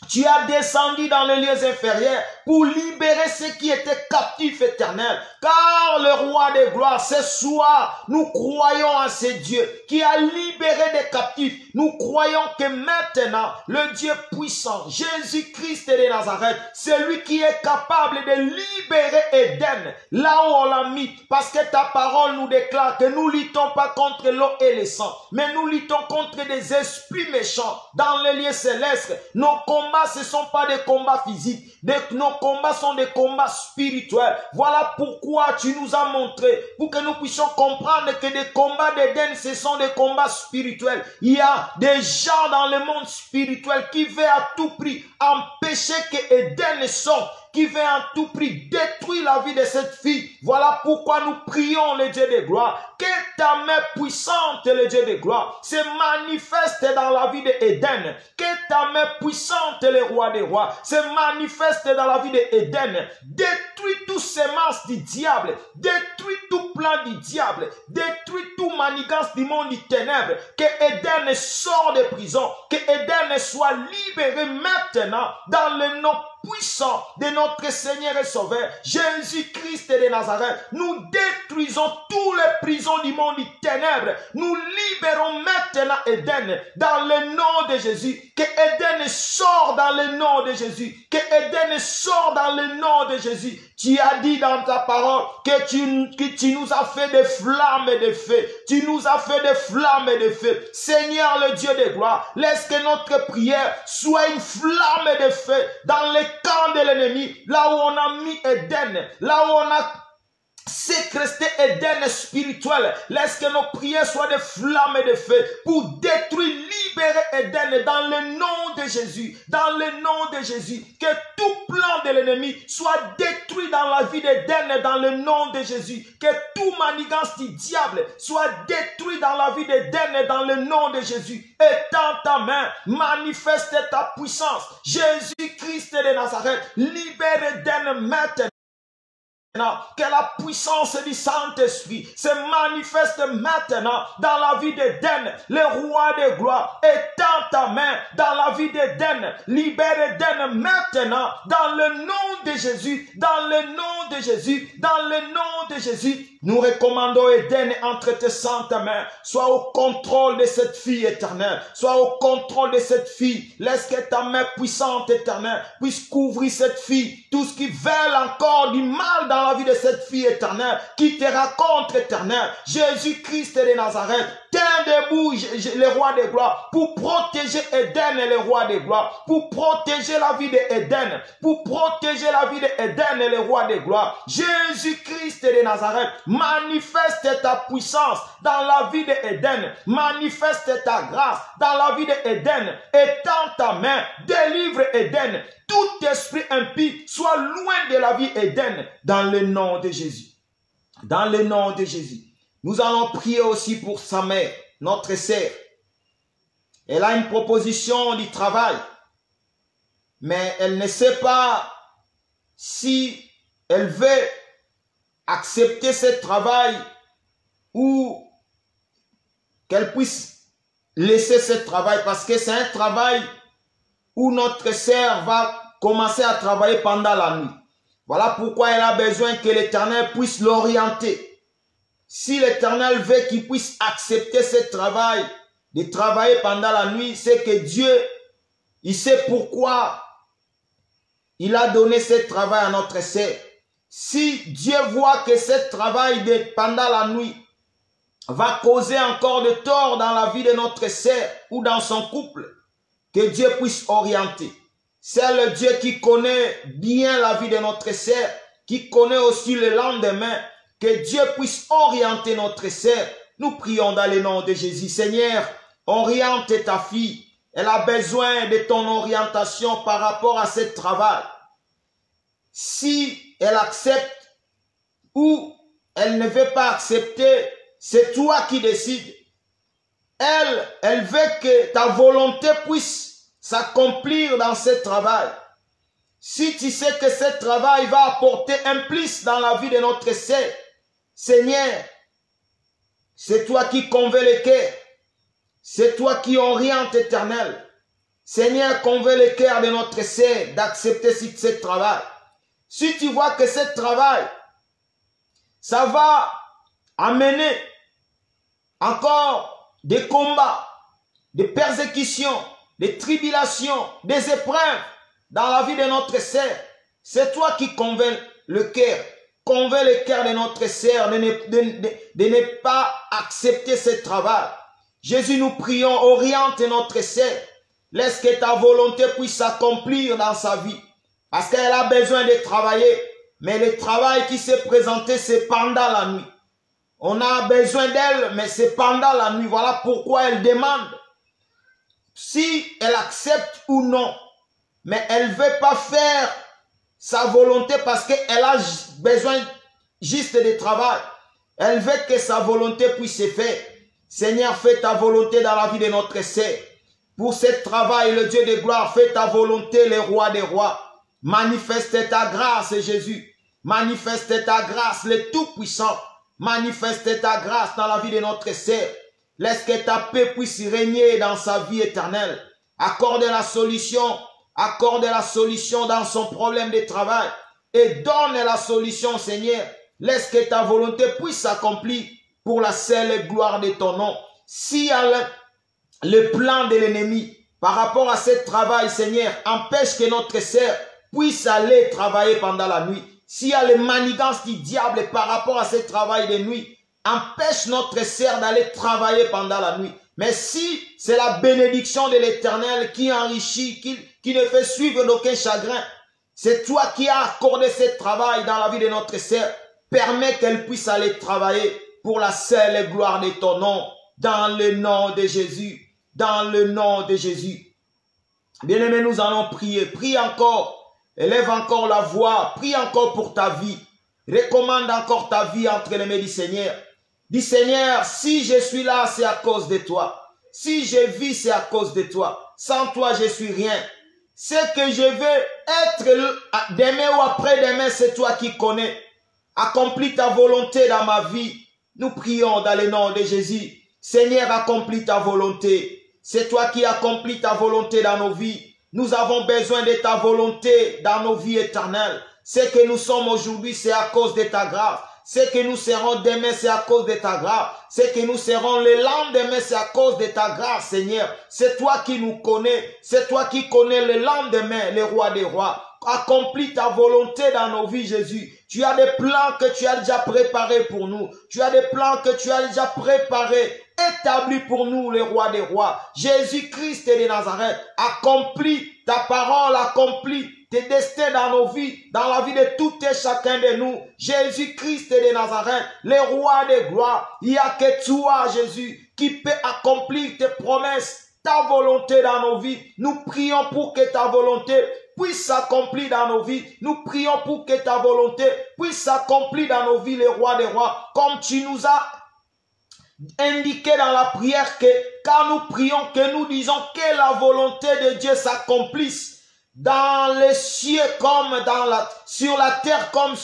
tu as descendu dans les lieux inférieurs pour libérer ceux qui étaient captifs éternels. Car le roi des gloires, ce soir, nous croyons en ce Dieu qui a libéré des captifs. Nous croyons que maintenant, le Dieu puissant, Jésus-Christ de Nazareth, c'est lui qui est capable de libérer Éden, là où on l'a mis. Parce que ta parole nous déclare que nous ne luttons pas contre l'eau et le sang, mais nous luttons contre des esprits méchants dans les lieux célestes. Nos combats, ce ne sont pas des combats physiques. Nos combats sont des combats spirituels. Voilà pourquoi tu nous as montré, pour que nous puissions comprendre que des combats d'Éden, ce sont des combats spirituels. Il y a des gens dans le monde spirituel qui veulent à tout prix empêcher que Éden sorte, qui veut à tout prix détruire la vie de cette fille. Voilà pourquoi nous prions le Dieu de gloire. Que ta main puissante, le Dieu de gloire, se manifeste dans la vie d'Éden. Que ta main puissante, le roi des rois, se manifeste dans la vie d'Éden. Détruis toutes semences du diable. Détruis tout plan du diable. Détruis tout manigance du monde du ténèbre. Que Éden sorte de prison. Que Éden soit libéré maintenant dans le nom puissant de notre Seigneur et Sauveur, Jésus-Christ de Nazareth. Nous détruisons toutes les prisons du monde du ténèbre. Nous libérons maintenant Éden dans le nom de Jésus. Que Éden sort dans le nom de Jésus. Que Éden sort dans le nom de Jésus. Tu as dit dans ta parole que tu nous as fait des flammes de feu. Tu nous as fait des flammes de feu. Seigneur le Dieu de gloire, laisse que notre prière soit une flamme de feu dans les camps de l'ennemi, là où on a mis Éden, là où on a sécresté Éden spirituel. Laisse que nos prières soient des flammes de feu pour détruire, libérer Éden dans le nom de Jésus. Dans le nom de Jésus. Que tout plan de l'ennemi soit détruit dans la vie d'Éden dans le nom de Jésus. Que tout manigance du diable soit détruit dans la vie d'Éden dans le nom de Jésus. Étends ta main, manifeste ta puissance. Jésus-Christ de Nazareth, libère Éden maintenant. Que la puissance du Saint-Esprit se manifeste maintenant dans la vie d'Éden, le roi de gloire. Étends ta main dans la vie d'Éden, libère Éden maintenant dans le nom de Jésus, dans le nom de Jésus, dans le nom de Jésus. Nous recommandons Éden entre tes saintes mains. Sois au contrôle de cette fille éternelle. Sois au contrôle de cette fille. Laisse que ta main puissante éternelle puisse couvrir cette fille. Tout ce qui veut encore du mal dans la vie de cette fille éternelle, qui te raconte éternelle. Jésus-Christ de Nazareth, tiens debout le roi des gloires pour protéger Éden et le roi des gloires, pour protéger la vie d'Éden, pour protéger la vie d'Éden et le roi des gloires. Jésus-Christ de Nazareth, manifeste ta puissance dans la vie d'Éden, manifeste ta grâce dans la vie d'Éden, étends ta main, délivre Éden. Tout esprit impie soit loin de la vie Éden dans le nom de Jésus. Dans le nom de Jésus. Nous allons prier aussi pour sa mère, notre sœur. Elle a une proposition du travail, mais elle ne sait pas si elle veut accepter ce travail ou qu'elle puisse laisser ce travail, parce que c'est un travail où notre sœur va commencer à travailler pendant la nuit. Voilà pourquoi elle a besoin que l'Éternel puisse l'orienter. Si l'Éternel veut qu'il puisse accepter ce travail, de travailler pendant la nuit, c'est que Dieu, il sait pourquoi il a donné ce travail à notre sœur. Si Dieu voit que ce travail pendant la nuit va causer encore de tort dans la vie de notre sœur ou dans son couple, que Dieu puisse orienter. C'est le Dieu qui connaît bien la vie de notre sœur, qui connaît aussi le lendemain. Que Dieu puisse orienter notre sœur. Nous prions dans le nom de Jésus. Seigneur, oriente ta fille. Elle a besoin de ton orientation par rapport à ce travail. Si elle accepte ou elle ne veut pas accepter, c'est toi qui décides. Elle veut que ta volonté puisse s'accomplir dans ce travail. Si tu sais que ce travail va apporter un plus dans la vie de notre Seigneur, c'est toi qui convaincs le cœur. C'est toi qui oriente, Éternel. Seigneur, convainc le cœur de notre sœur d'accepter ce travail. Si tu vois que ce travail, ça va amener encore des combats, des persécutions, des tribulations, des épreuves dans la vie de notre sœur, c'est toi qui convainc le cœur. Convainc le cœur de notre sœur de ne pas accepter ce travail. Jésus, nous prions, oriente notre sœur. Laisse que ta volonté puisse s'accomplir dans sa vie. Parce qu'elle a besoin de travailler. Mais le travail qui s'est présenté, c'est pendant la nuit. On a besoin d'elle, mais c'est pendant la nuit. Voilà pourquoi elle demande si elle accepte ou non. Mais elle ne veut pas faire sa volonté parce qu'elle a besoin juste de travail. Elle veut que sa volonté puisse se faire. Seigneur, fais ta volonté dans la vie de notre sœur. Pour ce travail, le Dieu de gloire, fais ta volonté, le roi des rois. Manifeste ta grâce, Jésus. Manifeste ta grâce, le Tout-Puissant. Manifeste ta grâce dans la vie de notre sœur. Laisse que ta paix puisse régner dans sa vie éternelle. Accorde la solution dans son problème de travail. Et donne la solution, Seigneur. Laisse que ta volonté puisse s'accomplir pour la seule gloire de ton nom. Si le plan de l'ennemi par rapport à ce travail, Seigneur, empêche que notre sœur puisse aller travailler pendant la nuit. S'il y a les manigances du diable par rapport à ce travail de nuit, empêche notre sœur d'aller travailler pendant la nuit. Mais si c'est la bénédiction de l'Éternel qui enrichit, qui ne fait suivre d'aucun chagrin, c'est toi qui as accordé ce travail dans la vie de notre sœur. Permets qu'elle puisse aller travailler pour la seule gloire de ton nom, dans le nom de Jésus. Dans le nom de Jésus. Bien-aimés, nous allons prier. Prie encore. Élève encore la voix. Prie encore pour ta vie. Recommande encore ta vie entre les mains du Seigneur. Dis Seigneur, si je suis là, c'est à cause de toi. Si je vis, c'est à cause de toi. Sans toi, je suis rien. Ce que je veux être demain ou après-demain, c'est toi qui connais. Accomplis ta volonté dans ma vie. Nous prions dans le nom de Jésus. Seigneur, accomplis ta volonté. C'est toi qui accomplis ta volonté dans nos vies. Nous avons besoin de ta volonté dans nos vies éternelles. Ce que nous sommes aujourd'hui, c'est à cause de ta grâce. Ce que nous serons demain, c'est à cause de ta grâce. Ce que nous serons le lendemain, c'est à cause de ta grâce, Seigneur. C'est toi qui nous connais. C'est toi qui connais le lendemain, le roi des rois. Accomplis ta volonté dans nos vies, Jésus. Tu as des plans que tu as déjà préparés pour nous. Tu as des plans que tu as déjà préparés, établis pour nous, le roi des rois. Jésus-Christ de Nazareth, accomplis ta parole, accomplis tes destins dans nos vies, dans la vie de tout et chacun de nous. Jésus-Christ de Nazareth, le roi de gloire. Il n'y a que toi, Jésus, qui peut accomplir tes promesses, ta volonté dans nos vies. Nous prions pour que ta volonté puisse s'accomplir dans nos vies. Nous prions pour que ta volonté puisse s'accomplir dans nos vies, le roi des rois. Comme tu nous as indiqué dans la prière que quand nous prions, que nous disons que la volonté de Dieu s'accomplisse dans les cieux comme sur la terre comme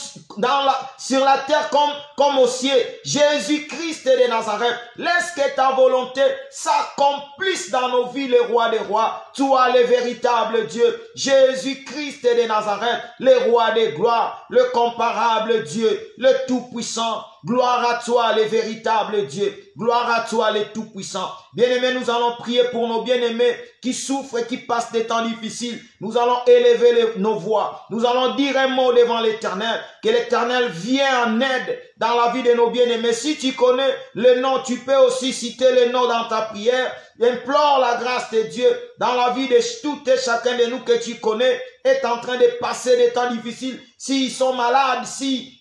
comme au ciel. Jésus-Christ de Nazareth, laisse que ta volonté s'accomplisse dans nos vies, le roi des rois. Toi, le véritable Dieu, Jésus-Christ de Nazareth, le roi des gloires, le comparable Dieu, le tout-puissant. Gloire à toi, le véritable Dieu. Gloire à toi, le tout-puissant. Bien-aimés, nous allons prier pour nos bien-aimés qui souffrent et qui passent des temps difficiles. Nous allons élever nos voix. Nous allons dire un mot devant l'Éternel. Que l'Éternel vienne en aide dans la vie de nos bien-aimés. Si tu connais le nom, tu peux aussi citer le nom dans ta prière. Implore la grâce de Dieu dans la vie de tout et chacun de nous que tu connais est en train de passer des temps difficiles. S'ils sont malades, si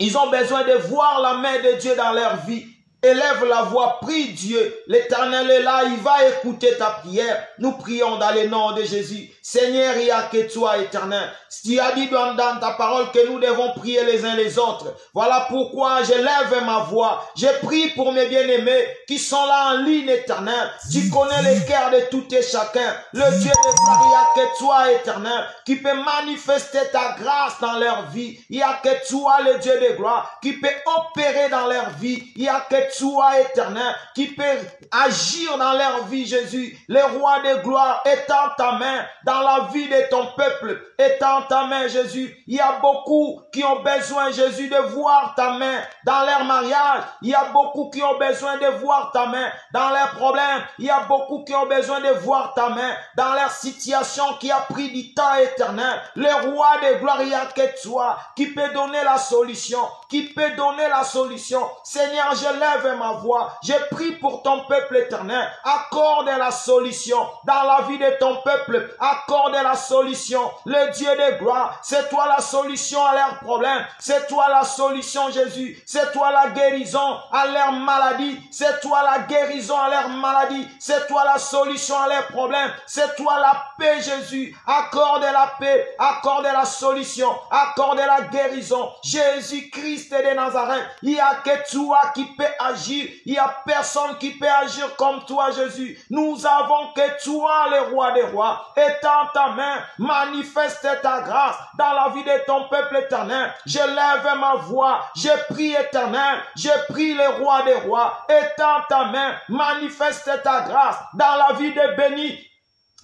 ils ont besoin de voir la main de Dieu dans leur vie, élève la voix, prie Dieu. L'Éternel est là, il va écouter ta prière. Nous prions dans le nom de Jésus. Seigneur, il n'y a que toi, Éternel. Tu as dit dans ta parole que nous devons prier les uns les autres. Voilà pourquoi je lève ma voix. Je prie pour mes bien-aimés qui sont là en ligne, Éternel. Tu connais les cœurs de tout et chacun. Le Dieu de gloire, il n'y a que toi, Éternel, qui peut manifester ta grâce dans leur vie. Il n'y a que toi, le Dieu de gloire, qui peut opérer dans leur vie. Il n'y a que toi, Éternel, qui peut agir dans leur vie, Jésus. Le roi de gloire, étends ta main dans la vie de ton peuple. Étends ta main, Jésus. Il y a beaucoup qui ont besoin, Jésus, de voir ta main dans leur mariage. Il y a beaucoup qui ont besoin de voir ta main dans leurs problèmes. Il y a beaucoup qui ont besoin de voir ta main dans leur situation qui a pris du temps, Éternel. Le roi de gloire, il n'y a que toi qui peut donner la solution, qui peut donner la solution. Seigneur, je lève ma voix. Je prie pour ton peuple, Éternel. Accorde la solution dans la vie de ton peuple. Accorde la solution. Le Dieu de gloire, c'est toi la solution à leurs problèmes. C'est toi la solution, Jésus. C'est toi la guérison à leurs maladies. C'est toi la guérison à leurs maladies. C'est toi la solution à leurs problèmes. C'est toi la paix, Jésus. Accorde la paix. Accorde la solution. Accorde la guérison. Jésus-Christ de Nazareth. Il n'y a que toi qui peux agir. Il n'y a personne qui peut agir comme toi, Jésus. Nous avons que toi, le roi des rois. Étends ta main. Manifeste ta grâce dans la vie de ton peuple, Éternel. Je lève ma voix. Je prie, Éternel. Je prie le roi des rois. Étends ta main. Manifeste ta grâce dans la vie de Béni.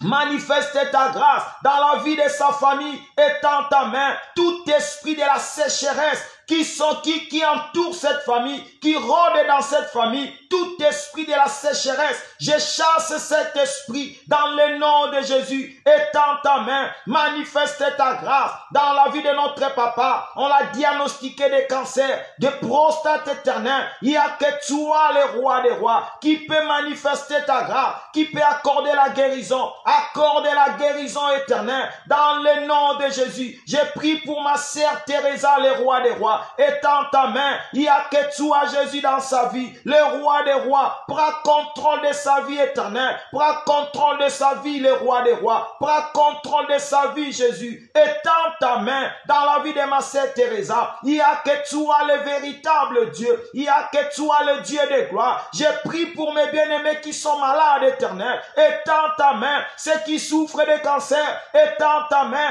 Manifeste ta grâce dans la vie de sa famille. Étends ta main. Tout esprit de la sécheresse qui entoure cette famille, qui rôde dans cette famille, tout esprit de la sécheresse, je chasse cet esprit dans le nom de Jésus. Étends ta main, manifeste ta grâce dans la vie de notre papa. On l'a diagnostiqué de cancer, de prostate éternelle. Il n'y a que toi, le roi des rois, qui peut manifester ta grâce, qui peut accorder la guérison. Accorder la guérison éternelle dans le nom de Jésus. Je prie pour ma sœur Teresa, le roi des rois. Étends ta main, il n'y a que toi, Jésus, dans sa vie. Le roi des rois, prends contrôle de sa vie éternelle. Prends contrôle de sa vie, le roi des rois. Prends contrôle de sa vie, Jésus. Étends ta main dans la vie de ma sœur Teresa. Il n'y a que toi, le véritable Dieu. Il n'y a que toi, le Dieu de gloire. Je prie pour mes bien-aimés qui sont malades, éternel. Étends ta main, ceux qui souffrent de cancer. Étends ta main.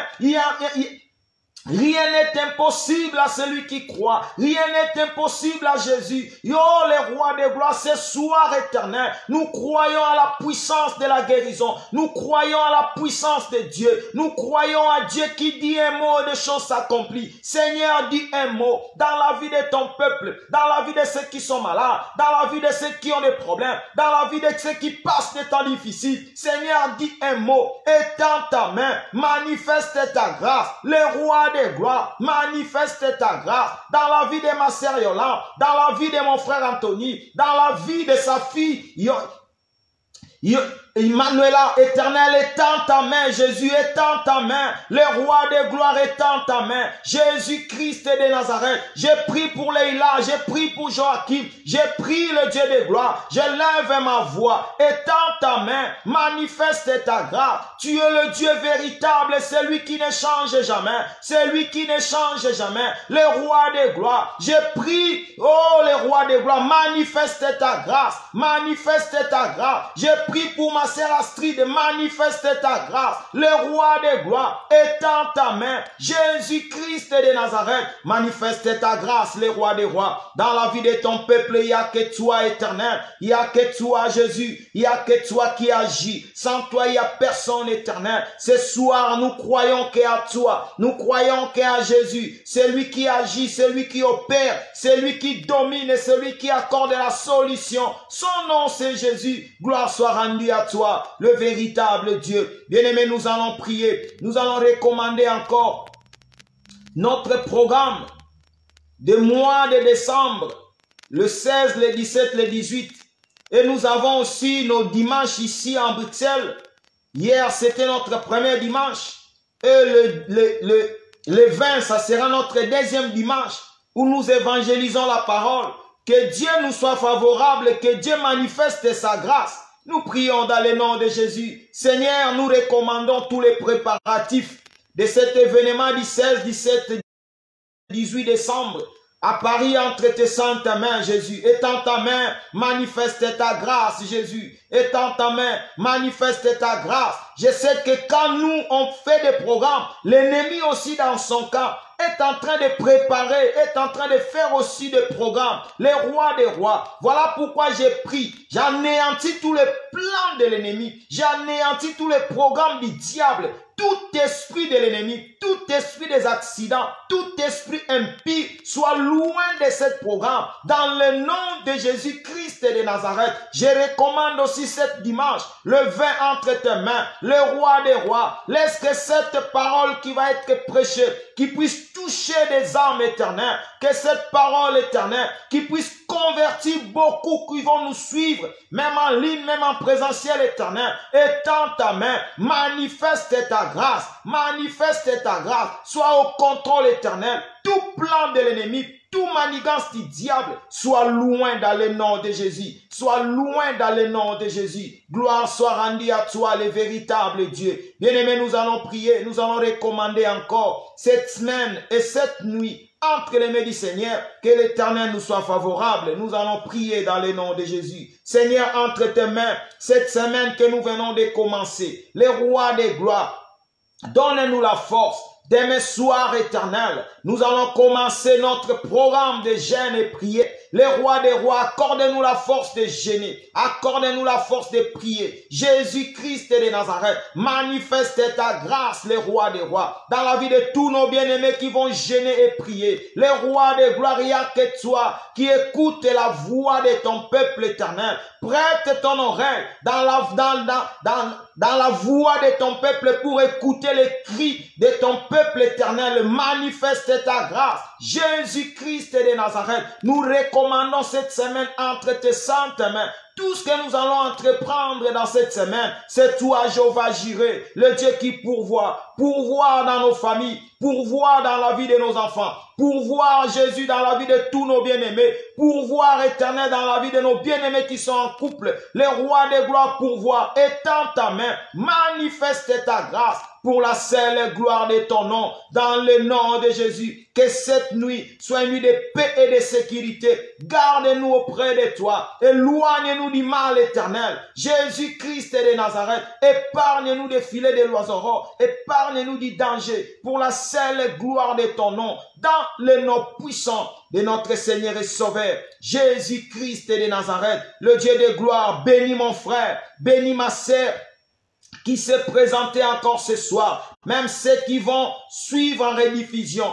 Rien n'est impossible à celui qui croit. Rien n'est impossible à Jésus. Yo, les rois de gloire, ce soir éternel, nous croyons à la puissance de la guérison. Nous croyons à la puissance de Dieu. Nous croyons à Dieu qui dit un mot et des choses s'accomplissent. Seigneur, dis un mot dans la vie de ton peuple, dans la vie de ceux qui sont malades, dans la vie de ceux qui ont des problèmes, dans la vie de ceux qui passent des temps difficiles. Seigneur, dis un mot. Étends ta main. Manifeste ta grâce. Le roi de gloire, manifeste ta grâce dans la vie de ma sœur Yolande, dans la vie de mon frère Anthony, dans la vie de sa fille Emmanuela, éternel, étends ta main, Jésus, étends ta main, le roi de gloire, étends ta main, Jésus-Christ de Nazareth, j'ai prie pour Leïla, j'ai prie pour Joachim, j'ai prie le Dieu de gloire, je lève ma voix, étends ta main, manifeste ta grâce, tu es le Dieu véritable, celui qui ne change jamais, celui qui ne change jamais, le roi de gloire, j'ai prie, oh le roi de gloire, manifeste ta grâce, j'ai prie pour ma sœur Astrid, manifeste ta grâce, le roi de gloire, étends ta main, Jésus-Christ de Nazareth, manifeste ta grâce, le roi des rois, dans la vie de ton peuple, il n'y a que toi éternel, il n'y a que toi Jésus, il n'y a que toi qui agis, sans toi il n'y a personne éternel, ce soir nous croyons qu'à toi, nous croyons qu'à Jésus, c'est lui qui agit, c'est lui qui opère, c'est lui qui domine, c'est lui qui accorde la solution, son nom c'est Jésus, gloire soit rendue à toi, le véritable Dieu. Bien-aimés, nous allons prier. Nous allons recommander encore notre programme de mois de décembre, le 16, le 17, le 18. Et nous avons aussi nos dimanches ici en Bruxelles. Hier, c'était notre premier dimanche. Et le 20, ça sera notre deuxième dimanche où nous évangélisons la parole. Que Dieu nous soit favorable, que Dieu manifeste sa grâce. Nous prions dans le nom de Jésus. Seigneur, nous recommandons tous les préparatifs de cet événement du 16, 17, 18 décembre. À Paris, entre tes saintes mains, Jésus. Étends ta main, manifeste ta grâce, Jésus. Étends ta main, manifeste ta grâce. Je sais que quand nous, on fait des programmes, l'ennemi aussi dans son camp est en train de préparer, est en train de faire aussi des programmes. Les rois des rois. Voilà pourquoi j'ai pris, j'anéantis tous les plans de l'ennemi. J'anéantis tous les programmes du diable. Tout esprit de l'ennemi, tout esprit des accidents, tout esprit impie soit loin de ce programme. Dans le nom de Jésus-Christ de Nazareth, je recommande aussi cette dimanche, le vin entre tes mains, le roi des rois. Laisse que cette parole qui va être prêchée, qui puisse toucher des âmes éternelles, que cette parole éternelle, qui puisse convertir beaucoup qui vont nous suivre, même en ligne, même en présentiel éternel. Étends ta main, manifeste ta grâce, manifeste ta grâce, sois au contrôle éternel. Tout plan de l'ennemi, tout manigance du diable, soit loin dans le nom de Jésus. Soit loin dans le nom de Jésus. Gloire soit rendue à toi, le véritable Dieu. Bien-aimés, nous allons prier, nous allons recommander encore cette semaine et cette nuit entre les mains du Seigneur, que l'Éternel nous soit favorable. Nous allons prier dans le nom de Jésus. Seigneur, entre tes mains, cette semaine que nous venons de commencer, les rois des gloires, donne-nous la force. Demain soir éternel, nous allons commencer notre programme de jeûne et prière. Les rois des rois, accorde-nous la force de jeûner. Accorde-nous la force de prier. Jésus-Christ de Nazareth, manifeste ta grâce, les rois des rois, dans la vie de tous nos bien-aimés qui vont jeûner et prier. Les rois des gloires, il n'y a que toi qui écoute la voix de ton peuple éternel. Prête ton oreille dans la voix de ton peuple pour écouter les cris de ton peuple éternel. Manifeste ta grâce. Jésus-Christ de Nazareth, nous recommandons cette semaine entre tes saintes mains. Tout ce que nous allons entreprendre dans cette semaine, c'est toi, Jéhovah Jireh, le Dieu qui pourvoit. Pourvoir dans nos familles, pourvoir dans la vie de nos enfants, pourvoir Jésus dans la vie de tous nos bien-aimés, pourvoir éternel dans la vie de nos bien-aimés qui sont en couple. Les rois des gloires pourvoir. Étends ta main, manifeste ta grâce pour la seule gloire de ton nom, dans le nom de Jésus. Que cette nuit soit une nuit de paix et de sécurité. Garde-nous auprès de toi. Éloigne-nous du mal éternel. Jésus-Christ de Nazareth, épargne-nous des filets de l'oiseau. Épargne-nous du danger pour la seule gloire de ton nom, dans le nom puissant de notre Seigneur et Sauveur, Jésus-Christ de Nazareth, le Dieu de gloire. Bénis mon frère, bénis ma sœur, qui s'est présenté encore ce soir, même ceux qui vont suivre en rediffusion.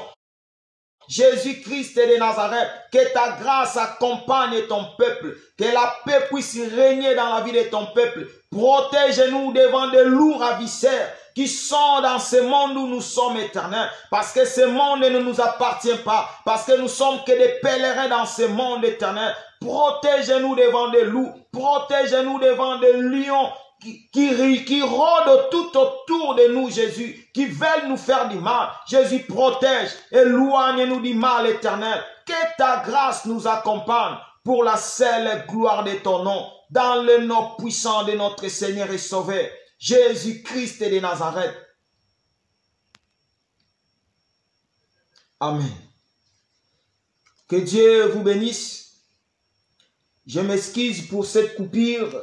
Jésus-Christ de Nazareth, que ta grâce accompagne ton peuple, que la paix puisse régner dans la vie de ton peuple. Protège-nous devant des loups ravisseurs qui sont dans ce monde où nous sommes éternels, parce que ce monde ne nous appartient pas, parce que nous sommes que des pèlerins dans ce monde éternel. Protège-nous devant des loups, protège-nous devant des lions qui rôdent tout autour de nous, Jésus, qui veulent nous faire du mal. Jésus, protège, éloigne-nous du mal éternel. Que ta grâce nous accompagne pour la seule gloire de ton nom, dans le nom puissant de notre Seigneur et Sauveur, Jésus-Christ de Nazareth. Amen. Que Dieu vous bénisse. Je m'excuse pour cette coupure.